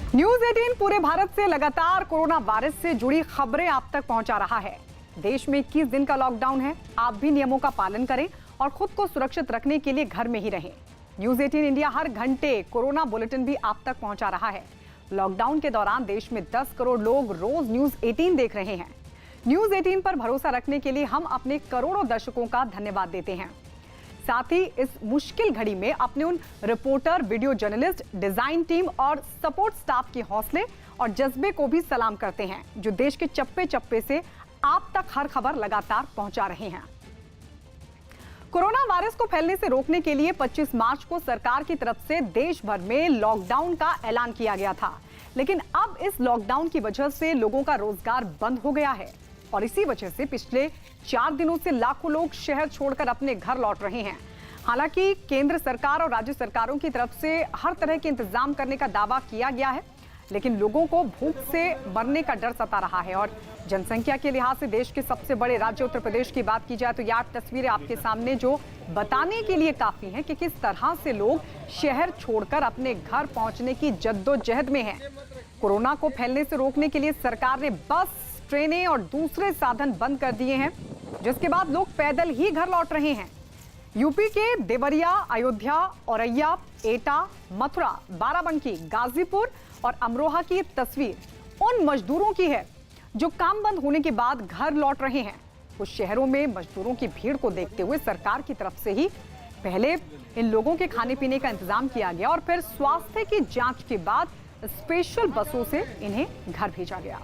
News 18 पूरे भारत से लगातार कोरोना वायरस से जुड़ी खबरें आप तक पहुंचा रहा है। देश में 21 दिन का लॉकडाउन है। आप भी नियमों का पालन करें और खुद को सुरक्षित रखने के लिए घर में ही रहें। न्यूज 18 इंडिया हर घंटे कोरोना बुलेटिन भी आप तक पहुंचा रहा है। लॉकडाउन के दौरान देश में 10 करोड़ लोग रोज न्यूज 18 देख रहे हैं। न्यूज 18 पर भरोसा रखने के लिए हम अपने करोड़ों दर्शकों का धन्यवाद देते हैं। साथ ही इस मुश्किल घड़ी में अपने उन reporter, video journalist, design team और सपोर्ट स्टाफ के हौसले और जज्बे को भी सलाम करते हैं, जो देश के चप्पे चप्पे से आप तक हर खबर लगातार पहुंचा रहे हैं। कोरोना वायरस को फैलने से रोकने के लिए 25 मार्च को सरकार की तरफ से देश भर में लॉकडाउन का ऐलान किया गया था, लेकिन अब इस लॉकडाउन की वजह से लोगों का रोजगार बंद हो गया है और इसी वजह से पिछले 4 दिनों से लाखों लोग शहर छोड़कर अपने घर लौट रहे हैं। हालांकि केंद्र सरकार और राज्य सरकारों की तरफ से हर तरह के इंतजाम करने का दावा किया गया है, लेकिन लोगों को भूख से मरने का डर सता रहा है। और जनसंख्या के लिहाज से देश के सबसे बड़े राज्य उत्तर प्रदेश की बात की जाए तो यह तस्वीरें आपके सामने जो बताने के लिए काफी हैं कि किस तरह से लोग शहर छोड़कर अपने घर पहुंचने की जद्दोजहद में हैं। कोरोना को फैलने से रोकने के लिए सरकार ने बस, ट्रेनें और दूसरे साधन बंद कर दिए हैं, जिसके बाद लोग पैदल ही घर लौट रहे हैं। यूपी के देवरिया, अयोध्या, औरैया, एटा, मथुरा, बाराबंकी, गाजीपुर और अमरोहा की तस्वीर उन मजदूरों की है जो काम बंद होने के बाद घर लौट रहे हैं। कुछ शहरों में मजदूरों की भीड़ को देखते हुए सरकार की तरफ से ही पहले इन लोगों के खाने पीने का इंतजाम किया गया और फिर स्वास्थ्य की जांच के बाद स्पेशल बसों से इन्हें घर भेजा गया।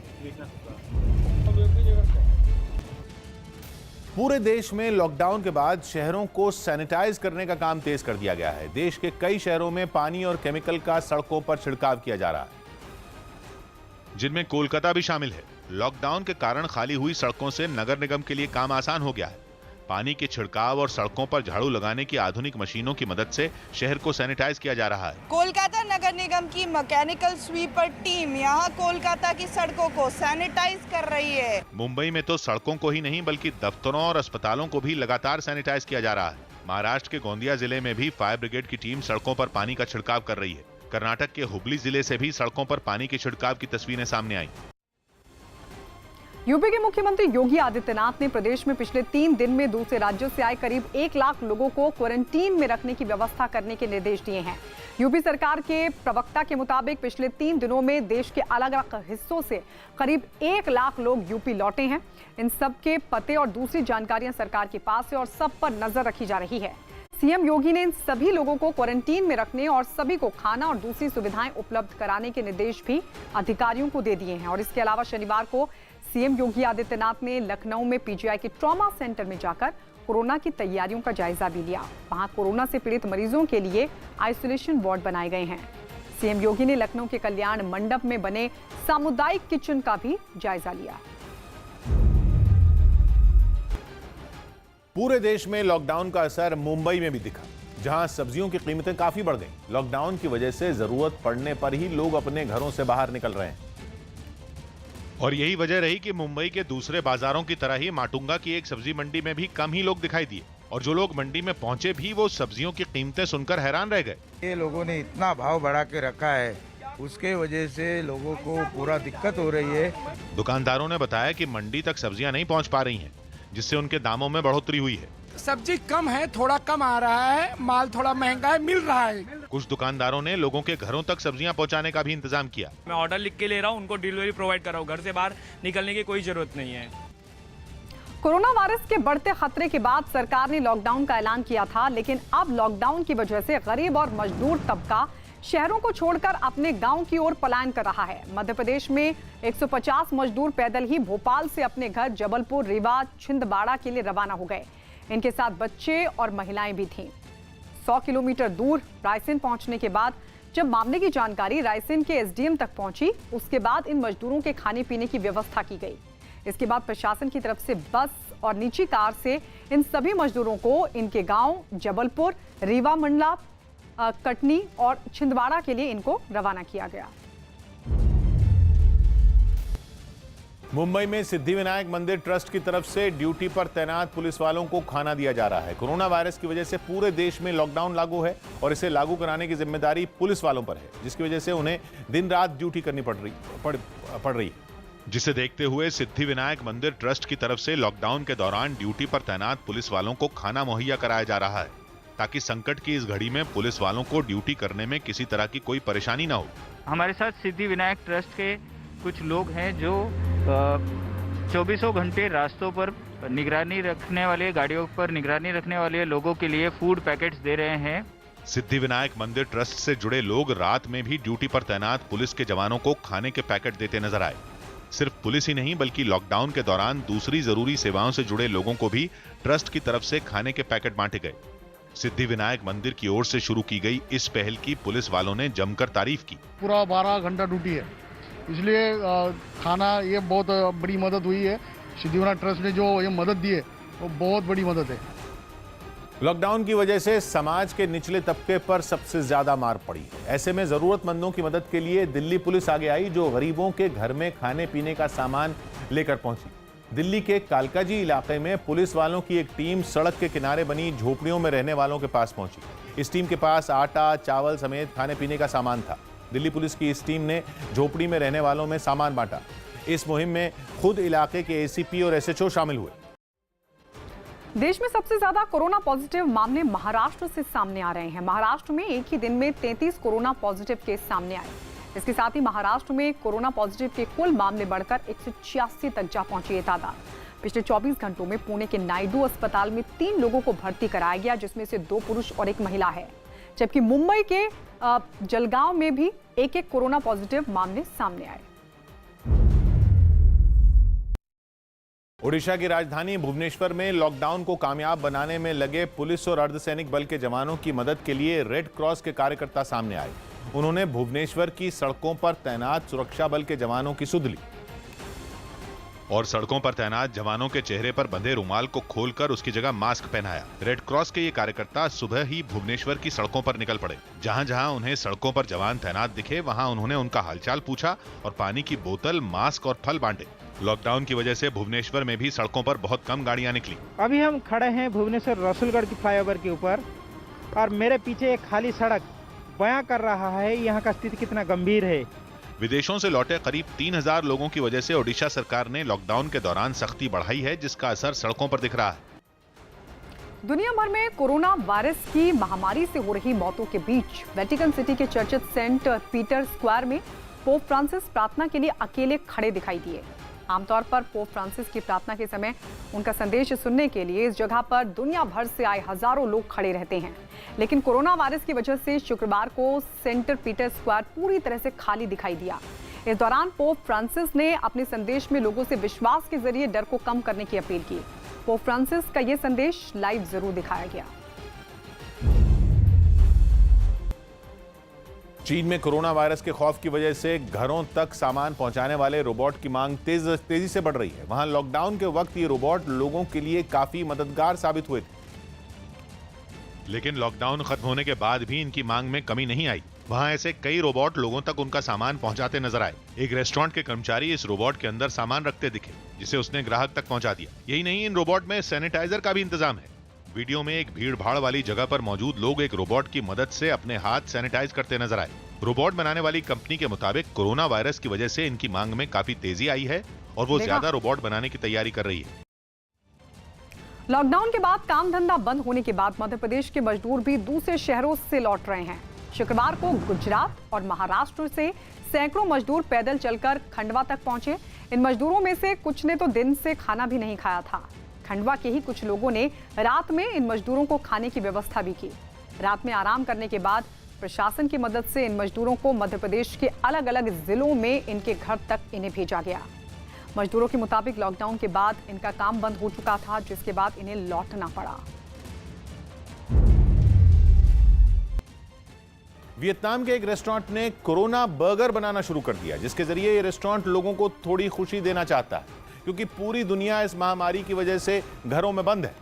पूरे देश में लॉकडाउन के बाद शहरों को सैनिटाइज करने का काम तेज कर दिया गया है। देश के कई शहरों में पानी और केमिकल का सड़कों पर छिड़काव किया जा रहा है, जिनमें कोलकाता भी शामिल है। लॉकडाउन के कारण खाली हुई सड़कों से नगर निगम के लिए काम आसान हो गया है। पानी के छिड़काव और सड़कों पर झाड़ू लगाने की आधुनिक मशीनों की मदद से शहर को सैनिटाइज किया जा रहा है। कोलकाता नगर निगम की मैकेनिकल स्वीपर टीम यहां कोलकाता की सड़कों को सैनिटाइज कर रही है। मुंबई में तो सड़कों को ही नहीं बल्कि दफ्तरों और अस्पतालों को भी लगातार सैनिटाइज किया जा रहा है। महाराष्ट्र के गोंदिया जिले में भी फायर ब्रिगेड की टीम सड़कों पर पानी का छिड़काव कर रही है। कर्नाटक के हुबली जिले से भी सड़कों पर पानी के छिड़काव की तस्वीरें सामने आई। यूपी के मुख्यमंत्री योगी आदित्यनाथ ने प्रदेश में पिछले 3 दिन में दूसरे राज्यों से आए करीब 1 लाख लोगों को क्वारंटीन में रखने की व्यवस्था करने के निर्देश दिए हैं। यूपी सरकार के प्रवक्ता के मुताबिक पिछले 3 दिनों में देश के अलग अलग हिस्सों से करीब 1 लाख लोग यूपी लौटे हैं। इन सब के पते और दूसरी जानकारियां सरकार के पास है और सब पर नजर रखी जा रही है। सीएम योगी ने इन सभी लोगों को क्वारंटीन में रखने और सभी को खाना और दूसरी सुविधाएं उपलब्ध कराने के निर्देश भी अधिकारियों को दे दिए हैं। और इसके अलावा शनिवार को सीएम योगी आदित्यनाथ ने लखनऊ में पीजीआई के ट्रॉमा सेंटर में जाकर कोरोना की तैयारियों का जायजा भी लिया। वहां कोरोना से पीड़ित मरीजों के लिए आइसोलेशन वार्ड बनाए गए हैं। सीएम योगी ने लखनऊ के कल्याण मंडप में बने सामुदायिक किचन का भी जायजा लिया। पूरे देश में लॉकडाउन का असर मुंबई में भी दिखा, जहां सब्जियों की कीमतें काफी बढ़ गईं। लॉकडाउन की वजह से जरूरत पड़ने पर ही लोग अपने घरों से बाहर निकल रहे हैं। और यही वजह रही कि मुंबई के दूसरे बाजारों की तरह ही माटुंगा की एक सब्जी मंडी में भी कम ही लोग दिखाई दिए और जो लोग मंडी में पहुंचे भी वो सब्जियों की कीमतें सुनकर हैरान रह गए। ये लोगों ने इतना भाव बढ़ा के रखा है, उसके वजह से लोगों को पूरा दिक्कत हो रही है। दुकानदारों ने बताया कि मंडी तक सब्जियां नहीं पहुंच पा रही हैं, जिससे उनके दामों में बढ़ोतरी हुई है। सब्जी कम है, थोड़ा कम आ रहा है, माल थोड़ा महंगा है, मिल रहा है। कुछ दुकानदारों ने लोगों के घरों तक सब्जियां पहुंचाने का भी इंतजाम किया। मैं ऑर्डर लिख के ले रहा हूं, उनको डिलीवरी प्रोवाइड कर रहा हूं, घर से बाहर निकलने की कोई जरूरत नहीं है। कोरोना वायरस के बढ़ते खतरे के बाद सरकार ने लॉकडाउन का ऐलान किया था, लेकिन अब लॉकडाउन की वजह से गरीब और मजदूर तबका शहरों को छोड़कर अपने गांव की ओर पलायन कर रहा है। मध्य प्रदेश में 150 मजदूर पैदल ही भोपाल से अपने घर जबलपुर, रीवा, छिंदवाड़ा के लिए रवाना हो गए। इनके साथ बच्चे और महिलाएं भी थीं। 100 किलोमीटर दूर रायसेन पहुंचने के बाद जब मामले की जानकारी रायसेन के एसडीएम तक पहुंची, उसके बाद इन मजदूरों के खाने पीने की व्यवस्था की गई। इसके बाद प्रशासन की तरफ से बस और निजी कार से इन सभी मजदूरों को इनके गांव जबलपुर, रीवा मंडला, कटनी और छिंदवाड़ा के लिए इनको रवाना किया गया। मुंबई में सिद्धिविनायक मंदिर ट्रस्ट की तरफ से ड्यूटी पर तैनात पुलिस वालों को खाना दिया जा रहा है। कोरोना वायरस की वजह से पूरे देश में लॉकडाउन लागू है और इसे लागू कराने की जिम्मेदारी पुलिस वालों पर है, जिसकी वजह से उन्हें दिन रात ड्यूटी करनी पड़ रही है। जिसे देखते हुए सिद्धिविनायक मंदिर ट्रस्ट की तरफ से लॉकडाउन के दौरान ड्यूटी पर तैनात पुलिस वालों को खाना मुहैया कराया जा रहा है, ताकि संकट की इस घड़ी में पुलिस वालों को ड्यूटी करने में किसी तरह की कोई परेशानी न हो। हमारे साथ सिद्धिविनायक ट्रस्ट के कुछ लोग हैं जो 24 घंटे रास्तों पर निगरानी रखने वाले, गाड़ियों पर निगरानी रखने वाले लोगों के लिए फूड पैकेट्स दे रहे हैं। सिद्धिविनायक मंदिर ट्रस्ट से जुड़े लोग रात में भी ड्यूटी पर तैनात पुलिस के जवानों को खाने के पैकेट देते नजर आए। सिर्फ पुलिस ही नहीं बल्कि लॉकडाउन के दौरान दूसरी जरूरी सेवाओं से जुड़े लोगों को भी ट्रस्ट की तरफ से खाने के पैकेट बांटे गए। सिद्धिविनायक मंदिर की ओर से शुरू की गई इस पहल की पुलिस वालों ने जमकर तारीफ की। पूरा 12 घंटा ड्यूटी है, इसलिए खाना ये बहुत बड़ी मदद हुई है। सिद्धिविनायक ट्रस्ट ने जो ये मदद दी है वो बहुत बड़ी मदद है। लॉकडाउन की वजह से समाज के निचले तबके पर सबसे ज्यादा मार पड़ी है। ऐसे में जरूरतमंदों की मदद के लिए दिल्ली पुलिस आगे आई, जो गरीबों के घर में खाने पीने का सामान लेकर पहुंची। दिल्ली के कालकाजी इलाके में पुलिस वालों की एक टीम सड़क के किनारे बनी झोपड़ियों में रहने वालों के पास पहुंची। इस टीम के पास आटा, चावल समेत खाने पीने का सामान था। दिल्ली पुलिस की इस टीम ने झोपड़ी में रहने वालों में सामान बांटा। इस मुहिम में खुद इलाके के एसीपी और एसएचओ शामिल हुए। देश में सबसे ज्यादा कोरोना पॉजिटिव मामले महाराष्ट्र से सामने आ रहे हैं। महाराष्ट्र में एक ही दिन में 33 कोरोना पॉजिटिव केस सामने आए। इसके साथ ही महाराष्ट्र में कोरोना पॉजिटिव के कुल मामले बढ़कर 186 तक जा पहुंची है तादाद। पिछले 24 घंटों में पुणे के नायडू अस्पताल में 3 लोगों को भर्ती कराया गया, जिसमें से 2 पुरुष और 1 महिला है। जबकि मुंबई के जलगांव में भी एक कोरोना पॉजिटिव मामले सामने आए। ओडिशा की राजधानी भुवनेश्वर में लॉकडाउन को कामयाब बनाने में लगे पुलिस और अर्धसैनिक बल के जवानों की मदद के लिए रेड क्रॉस के कार्यकर्ता सामने आए। उन्होंने भुवनेश्वर की सड़कों पर तैनात सुरक्षा बल के जवानों की सुध ली और सड़कों पर तैनात जवानों के चेहरे पर बंधे रुमाल को खोलकर उसकी जगह मास्क पहनाया। रेड क्रॉस के ये कार्यकर्ता सुबह ही भुवनेश्वर की सड़कों पर निकल पड़े। जहां जहां उन्हें सड़कों पर जवान तैनात दिखे, वहां उन्होंने उनका हालचाल पूछा और पानी की बोतल, मास्क और फल बांटे। लॉकडाउन की वजह से भुवनेश्वर में भी सड़कों पर बहुत कम गाड़ियां निकली। अभी हम खड़े हैं भुवनेश्वर रसूलगढ़ की फ्लाईओवर के ऊपर और मेरे पीछे एक खाली सड़क बयां कर रहा है यहाँ का स्थिति कितना गंभीर है। विदेशों से लौटे करीब 3000 लोगों की वजह से ओडिशा सरकार ने लॉकडाउन के दौरान सख्ती बढ़ाई है, जिसका असर सड़कों पर दिख रहा है। दुनिया भर में कोरोना वायरस की महामारी से हो रही मौतों के बीच वेटिकन सिटी के चर्चित सेंट पीटर स्क्वायर में पोप फ्रांसिस प्रार्थना के लिए अकेले खड़े दिखाई दिए। आमतौर पर पोप फ्रांसिस की प्रार्थना के समय उनका संदेश सुनने के लिए इस जगह पर दुनिया भर से आए हजारों लोग खड़े रहते हैं, लेकिन कोरोना वायरस की वजह से शुक्रवार को सेंट पीटर स्क्वायर पूरी तरह से खाली दिखाई दिया। इस दौरान पोप फ्रांसिस ने अपने संदेश में लोगों से विश्वास के जरिए डर को कम करने की अपील की। पोप फ्रांसिस का यह संदेश लाइव जरूर दिखाया गया। चीन में कोरोना वायरस के खौफ की वजह से घरों तक सामान पहुंचाने वाले रोबोट की मांग तेजी से बढ़ रही है। वहां लॉकडाउन के वक्त ये रोबोट लोगों के लिए काफी मददगार साबित हुए थे, लेकिन लॉकडाउन खत्म होने के बाद भी इनकी मांग में कमी नहीं आई। वहां ऐसे कई रोबोट लोगों तक उनका सामान पहुंचाते नजर आए। एक रेस्टोरेंट के कर्मचारी इस रोबोट के अंदर सामान रखते दिखे, जिसे उसने ग्राहक तक पहुंचा दिया। यही नहीं, इन रोबोट में सैनिटाइजर का भी इंतजाम है। वीडियो में एक भीड़ भाड़ वाली जगह पर मौजूद लोग एक रोबोट की मदद से अपने हाथ सैनिटाइज करते नजर आए। रोबोट बनाने वाली कंपनी के मुताबिक कोरोना वायरस की वजह से इनकी मांग में काफी तेजी आई है और वो ज्यादा रोबोट बनाने की तैयारी कर रही है। लॉकडाउन के बाद काम धंधा बंद होने के बाद मध्य प्रदेश के मजदूर भी दूसरे शहरों से लौट रहे हैं। शुक्रवार को गुजरात और महाराष्ट्र से सैकड़ों मजदूर पैदल चलकर खंडवा तक पहुंचे। इन मजदूरों में से कुछ ने तो दिन से खाना भी नहीं खाया था। खंडवा के ही कुछ लोगों ने रात में इन मजदूरों को खाने की व्यवस्था भी की। रात में आराम करने के बाद प्रशासन की मदद से इन मजदूरों को मध्य प्रदेश के अलग अलग जिलों में इनके घर तक इन्हें भेजा गया। मजदूरों के मुताबिक लॉकडाउन के बाद इनका काम बंद हो चुका था, जिसके बाद इन्हें लौटना पड़ा। वियतनाम के एक रेस्टोरेंट ने कोरोना बर्गर बनाना शुरू कर दिया, जिसके जरिए ये रेस्टोरेंट लोगों को थोड़ी खुशी देना चाहता है, क्योंकि पूरी दुनिया इस महामारी की वजह से घरों में बंद है।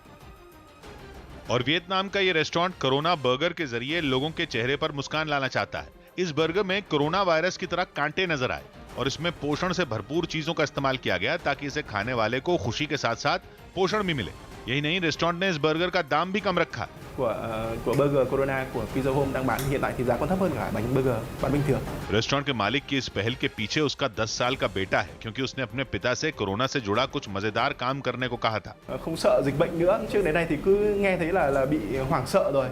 और वियतनाम का ये रेस्टोरेंट कोरोना बर्गर के जरिए लोगों के चेहरे पर मुस्कान लाना चाहता है। इस बर्गर में कोरोना वायरस की तरह कांटे नजर आए। और इसमें पोषण से भरपूर चीजों का इस्तेमाल किया गया ताकि इसे खाने वाले को खुशी के साथ साथ पोषण भी मिले। यही नहीं, रेस्टोरेंट ने इस बर्गर का दाम भी कम रखा। burger Corona của Pizza Home đang bán hiện tại thì giá còn thấp hơn cả bánh burger bán bình thường। Restaurant के मालिक की इस पहल के पीछे उसका 10 साल का बेटा है, क्योंकि उसने अपने पिता से कोरोना से जुड़ा कुछ मजेदार काम करने को कहा था। Không sợ dịch bệnh nữa, trước đến nay thì cứ nghe thấy là bị hoảng sợ rồi।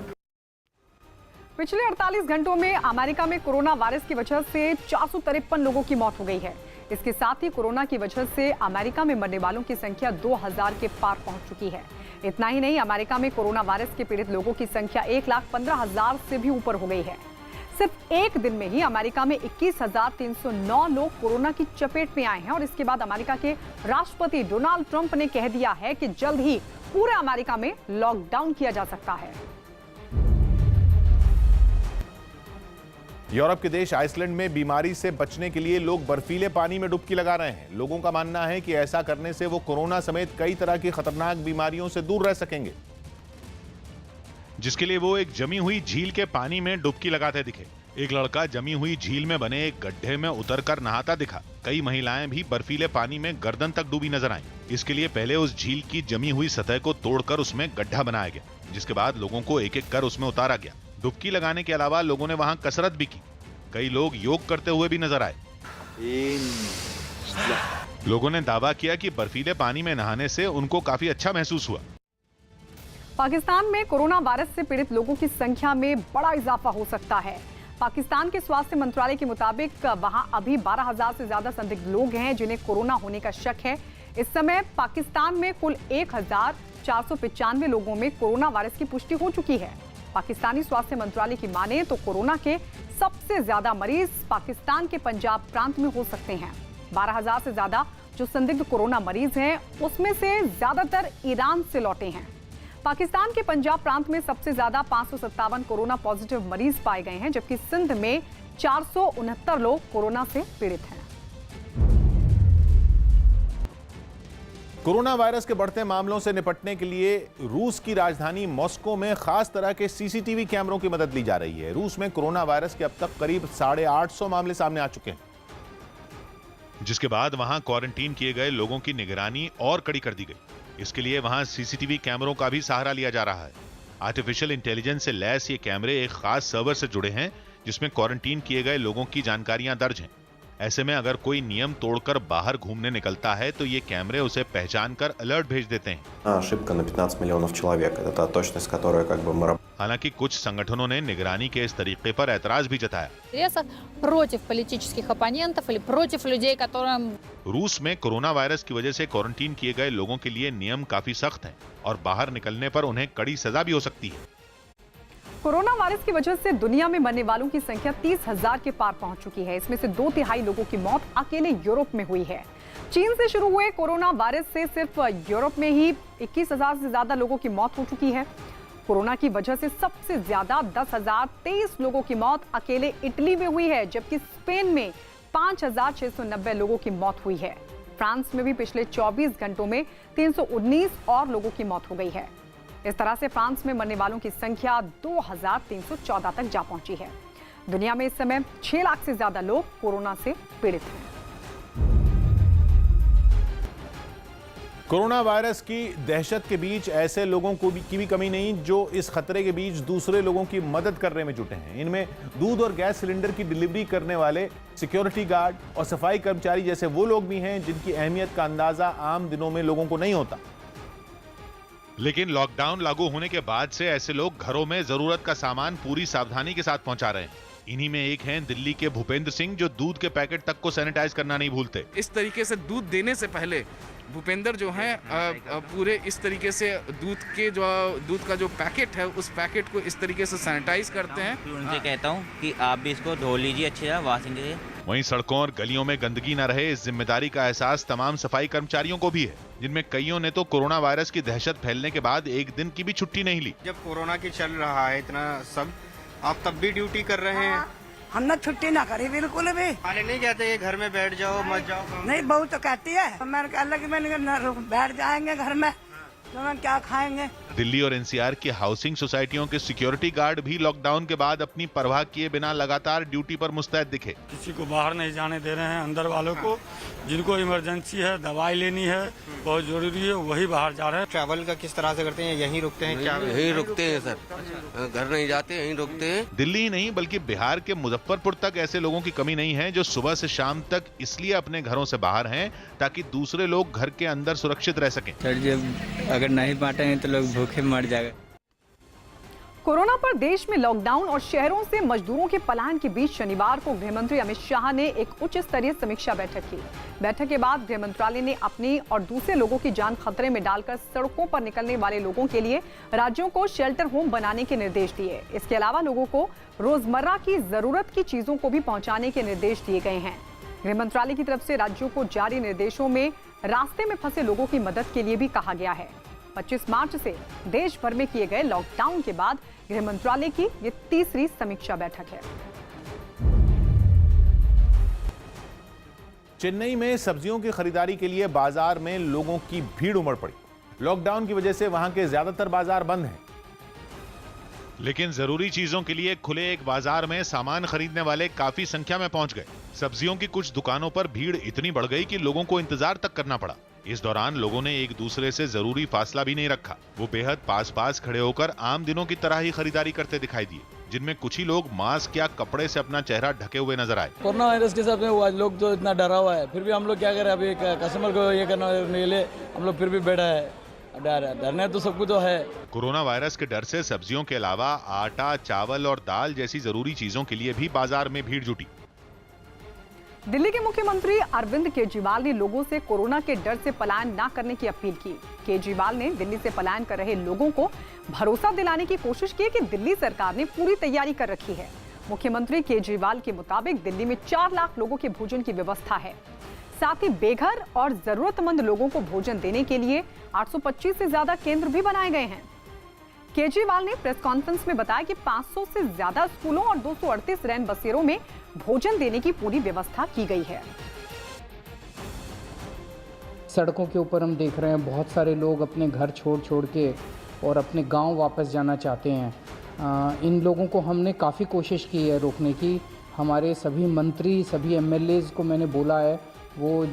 पिछले 48 घंटों में अमेरिका में कोरोना वायरस की वजह से 453 लोगों की मौत हो गई है। इसके साथ ही कोरोना की वजह से अमेरिका में मरने वालों की संख्या 2000 के पार पहुंच चुकी है। इतना ही नहीं, अमेरिका में कोरोना वायरस के पीड़ित लोगों की संख्या 1,15,000 से भी ऊपर हो गई है। सिर्फ एक दिन में ही अमेरिका में 21,309 लोग कोरोना की चपेट में आए हैं और इसके बाद अमेरिका के राष्ट्रपति डोनाल्ड ट्रंप ने कह दिया है कि जल्द ही पूरे अमेरिका में लॉकडाउन किया जा सकता है। यूरोप के देश आइसलैंड में बीमारी से बचने के लिए लोग बर्फीले पानी में डुबकी लगा रहे हैं। लोगों का मानना है कि ऐसा करने से वो कोरोना समेत कई तरह की खतरनाक बीमारियों से दूर रह सकेंगे, जिसके लिए वो एक जमी हुई झील के पानी में डुबकी लगाते दिखे। एक लड़का जमी हुई झील में बने एक गड्ढे में उतरकर नहाता दिखा। कई महिलाएं भी बर्फीले पानी में गर्दन तक डूबी नजर आईं। इसके लिए पहले उस झील की जमी हुई सतह को तोड़कर उसमें गड्ढा बनाया गया, जिसके बाद लोगों को एक एक कर उसमें उतारा गया। डुबकी लगाने के अलावा लोगों ने वहां कसरत भी की। कई लोग योग करते हुए भी नजर आए। लोगों ने दावा किया कि बर्फीले पानी में नहाने से उनको काफी अच्छा महसूस हुआ। पाकिस्तान में कोरोना वायरस से पीड़ित लोगों की संख्या में बड़ा इजाफा हो सकता है। पाकिस्तान के स्वास्थ्य मंत्रालय के मुताबिक वहां अभी 12,000 से ज्यादा संदिग्ध लोग हैं जिन्हें कोरोना होने का शक है। इस समय पाकिस्तान में कुल 1,495 लोगों में कोरोना वायरस की पुष्टि हो चुकी है। पाकिस्तानी स्वास्थ्य मंत्रालय की माने तो कोरोना के सबसे ज्यादा मरीज पाकिस्तान के पंजाब प्रांत में हो सकते हैं। 12,000 से ज्यादा जो संदिग्ध कोरोना मरीज हैं उसमें से ज्यादातर ईरान से लौटे हैं। पाकिस्तान के पंजाब प्रांत में सबसे ज्यादा 557 कोरोना पॉजिटिव मरीज पाए गए हैं, जबकि सिंध में 469 लोग कोरोना से पीड़ित हैं। कोरोना वायरस के बढ़ते मामलों से निपटने के लिए रूस की राजधानी मॉस्को में खास तरह के सीसीटीवी कैमरों की मदद ली जा रही है। रूस में कोरोना वायरस के अब तक करीब 850 मामले सामने आ चुके हैं, जिसके बाद वहां क्वारंटीन किए गए लोगों की निगरानी और कड़ी कर दी गई। इसके लिए वहां सीसीटीवी कैमरों का भी सहारा लिया जा रहा है। आर्टिफिशियल इंटेलिजेंस से लैस ये कैमरे एक खास सर्वर से जुड़े हैं जिसमें क्वारंटीन किए गए लोगों की जानकारियां दर्ज हैं। ऐसे में अगर कोई नियम तोड़कर बाहर घूमने निकलता है तो ये कैमरे उसे पहचान कर अलर्ट भेज देते हैं। Ошибка на 15 миллионов человек. Это та точность, которая как бы мы... हालांकि कुछ संगठनों ने निगरानी के इस तरीके पर ऐतराज भी जताया। Против политических оппонентов или против людей, которым... रूस में कोरोना वायरस की वजह से क्वारंटीन किए गए लोगों के लिए नियम काफी सख्त हैं और बाहर निकलने पर उन्हें कड़ी सजा भी हो सकती है। कोरोना वायरस की वजह से दुनिया में मरने वालों की संख्या 30,000 के पार पहुंच चुकी है। इसमें से 2/3 लोगों की मौत अकेले यूरोप में हुई है। चीन से शुरू हुए कोरोना वायरस से सिर्फ यूरोप में ही 21,000 से ज्यादा लोगों की मौत हो चुकी है। कोरोना की वजह से सबसे ज्यादा 10,023 लोगों की मौत अकेले इटली में हुई है, जबकि स्पेन में 5,690 लोगों की मौत हुई है। फ्रांस में भी पिछले 24 घंटों में 319 और लोगों की मौत हो गई है। इस तरह से फ्रांस में मरने वालों की संख्या 2,314 तक जा पहुंची है। दुनिया में इस समय 6 लाख से ज्यादा लोग कोरोना से पीड़ित हैं। कोरोना वायरस की दहशत के बीच ऐसे लोगों की भी कमी नहीं जो इस खतरे के बीच दूसरे लोगों की मदद करने में जुटे हैं। इनमें दूध और गैस सिलेंडर की डिलीवरी करने वाले सिक्योरिटी गार्ड और सफाई कर्मचारी जैसे वो लोग भी हैं जिनकी अहमियत का अंदाजा आम दिनों में लोगों को नहीं होता। लेकिन लॉकडाउन लागू होने के बाद से ऐसे लोग घरों में जरूरत का सामान पूरी सावधानी के साथ पहुंचा रहे हैं। इन्हीं में एक हैं दिल्ली के भूपेंद्र सिंह, जो दूध के पैकेट तक को सैनिटाइज करना नहीं भूलते। इस तरीके से दूध देने से पहले भूपेंद्र जो है पूरे इस तरीके से दूध का जो पैकेट है उस पैकेट को इस तरीके से सैनिटाइज करते हैं। उनसे कहता हूँ कि आप भी इसको धो लीजिए अच्छी तरह वॉशिंग से। वहीं सड़कों और गलियों में गंदगी न रहे, इस जिम्मेदारी का एहसास तमाम सफाई कर्मचारियों को भी है, जिनमें कईयों ने तो कोरोना वायरस की दहशत फैलने के बाद एक दिन की भी छुट्टी नहीं ली। जब कोरोना की चल रहा है इतना सब, आप तब भी ड्यूटी कर रहे हैं। हमने छुट्टी ना करी बिल्कुल भी। वाले नहीं कहते कि घर में बैठ जाओ मत जाओ। नहीं, बहू तो कहती है। मैंने कहा कि मैंने बैठ जाएंगे घर में तो मैं क्या खाएंगे। दिल्ली और एनसीआर की हाउसिंग सोसाइटियों के सिक्योरिटी गार्ड भी लॉकडाउन के बाद अपनी परवाह किए बिना लगातार ड्यूटी पर मुस्तैद दिखे। किसी को बाहर नहीं जाने दे रहे हैं, अंदर वालों को जिनको इमरजेंसी है, दवाई लेनी है, बहुत जरूरी है, वही बाहर जा रहे हैं। ट्रैवल का किस तरह से करते हैं, यहीं रुकते हैं क्या? यहीं रुकते हैं सर, घर नहीं जाते, यहीं रुकते हैं। दिल्ली ही नहीं बल्कि बिहार के मुजफ्फरपुर तक ऐसे लोगों की कमी नहीं है जो सुबह से शाम तक इसलिए अपने घरों से बाहर हैं ताकि दूसरे लोग घर के अंदर सुरक्षित रह सकें। सर जब अगर नहीं बांटेंगे तो लोग भूखे मर जाएंगे। कोरोना पर देश में लॉकडाउन और शहरों से मजदूरों के पलायन के बीच शनिवार को गृहमंत्री अमित शाह ने एक उच्च स्तरीय समीक्षा बैठक की। बैठक के बाद गृह मंत्रालय ने अपनी और दूसरे लोगों की जान खतरे में डालकर सड़कों पर निकलने वाले लोगों के लिए राज्यों को शेल्टर होम बनाने के निर्देश दिए। इसके अलावा लोगों को रोजमर्रा की जरूरत की चीजों को भी पहुंचाने के निर्देश दिए गए हैं। गृह मंत्रालय की तरफ से राज्यों को जारी निर्देशों में रास्ते में फंसे लोगों की मदद के लिए भी कहा गया है। 25 मार्च से देश भर में किए गए लॉकडाउन के बाद गृह मंत्रालय की ये तीसरी समीक्षा बैठक है। चेन्नई में सब्जियों की खरीदारी के लिए बाजार में लोगों की भीड़ उमड़ पड़ी। लॉकडाउन की वजह से वहां के ज्यादातर बाजार बंद हैं। लेकिन जरूरी चीजों के लिए खुले एक बाजार में सामान खरीदने वाले काफी संख्या में पहुंच गए। सब्जियों की कुछ दुकानों पर भीड़ इतनी बढ़ गई कि लोगों को इंतजार तक करना पड़ा। इस दौरान लोगों ने एक दूसरे से जरूरी फासला भी नहीं रखा। वो बेहद पास खड़े होकर आम दिनों की तरह ही खरीदारी करते दिखाई दिए, जिनमें कुछ ही लोग मास्क या कपड़े से अपना चेहरा ढके हुए नजर आए। कोरोना वायरस के साथ में लोग तो इतना डरा हुआ है, फिर भी हम लोग क्या करें, अभी कस्टमर को ये करने के लिए हम लोग फिर भी बैठा है। डरने तो सब कुछ तो है। कोरोना वायरस के डर से सब्जियों के अलावा आटा, चावल और दाल जैसी जरूरी चीजों के लिए भी बाजार में भीड़ जुटी। दिल्ली के मुख्यमंत्री अरविंद केजरीवाल ने लोगों से कोरोना के डर से पलायन न करने की अपील की। केजरीवाल ने दिल्ली से पलायन कर रहे लोगों को भरोसा दिलाने की कोशिश की कि दिल्ली सरकार ने पूरी तैयारी कर रखी है। मुख्यमंत्री केजरीवाल के मुताबिक दिल्ली में 4 लाख लोगों के भोजन की व्यवस्था है। साथ ही बेघर और जरूरतमंद लोगों को भोजन देने के लिए 825 से ज्यादा केंद्र भी बनाए गए हैं। केजरीवाल ने प्रेस कॉन्फ्रेंस में बताया कि 500 से ज्यादा स्कूलों और 238 रैन बसेरों में भोजन देने की पूरी व्यवस्था की गई है। सड़कों के ऊपर हम देख रहे हैं बहुत सारे लोग अपने घर छोड़ के और अपने गांव वापस जाना चाहते हैं। इन लोगों को हमने काफ़ी कोशिश की है रोकने की। हमारे सभी मंत्री, सभी एमएलएज को मैंने बोला है, वो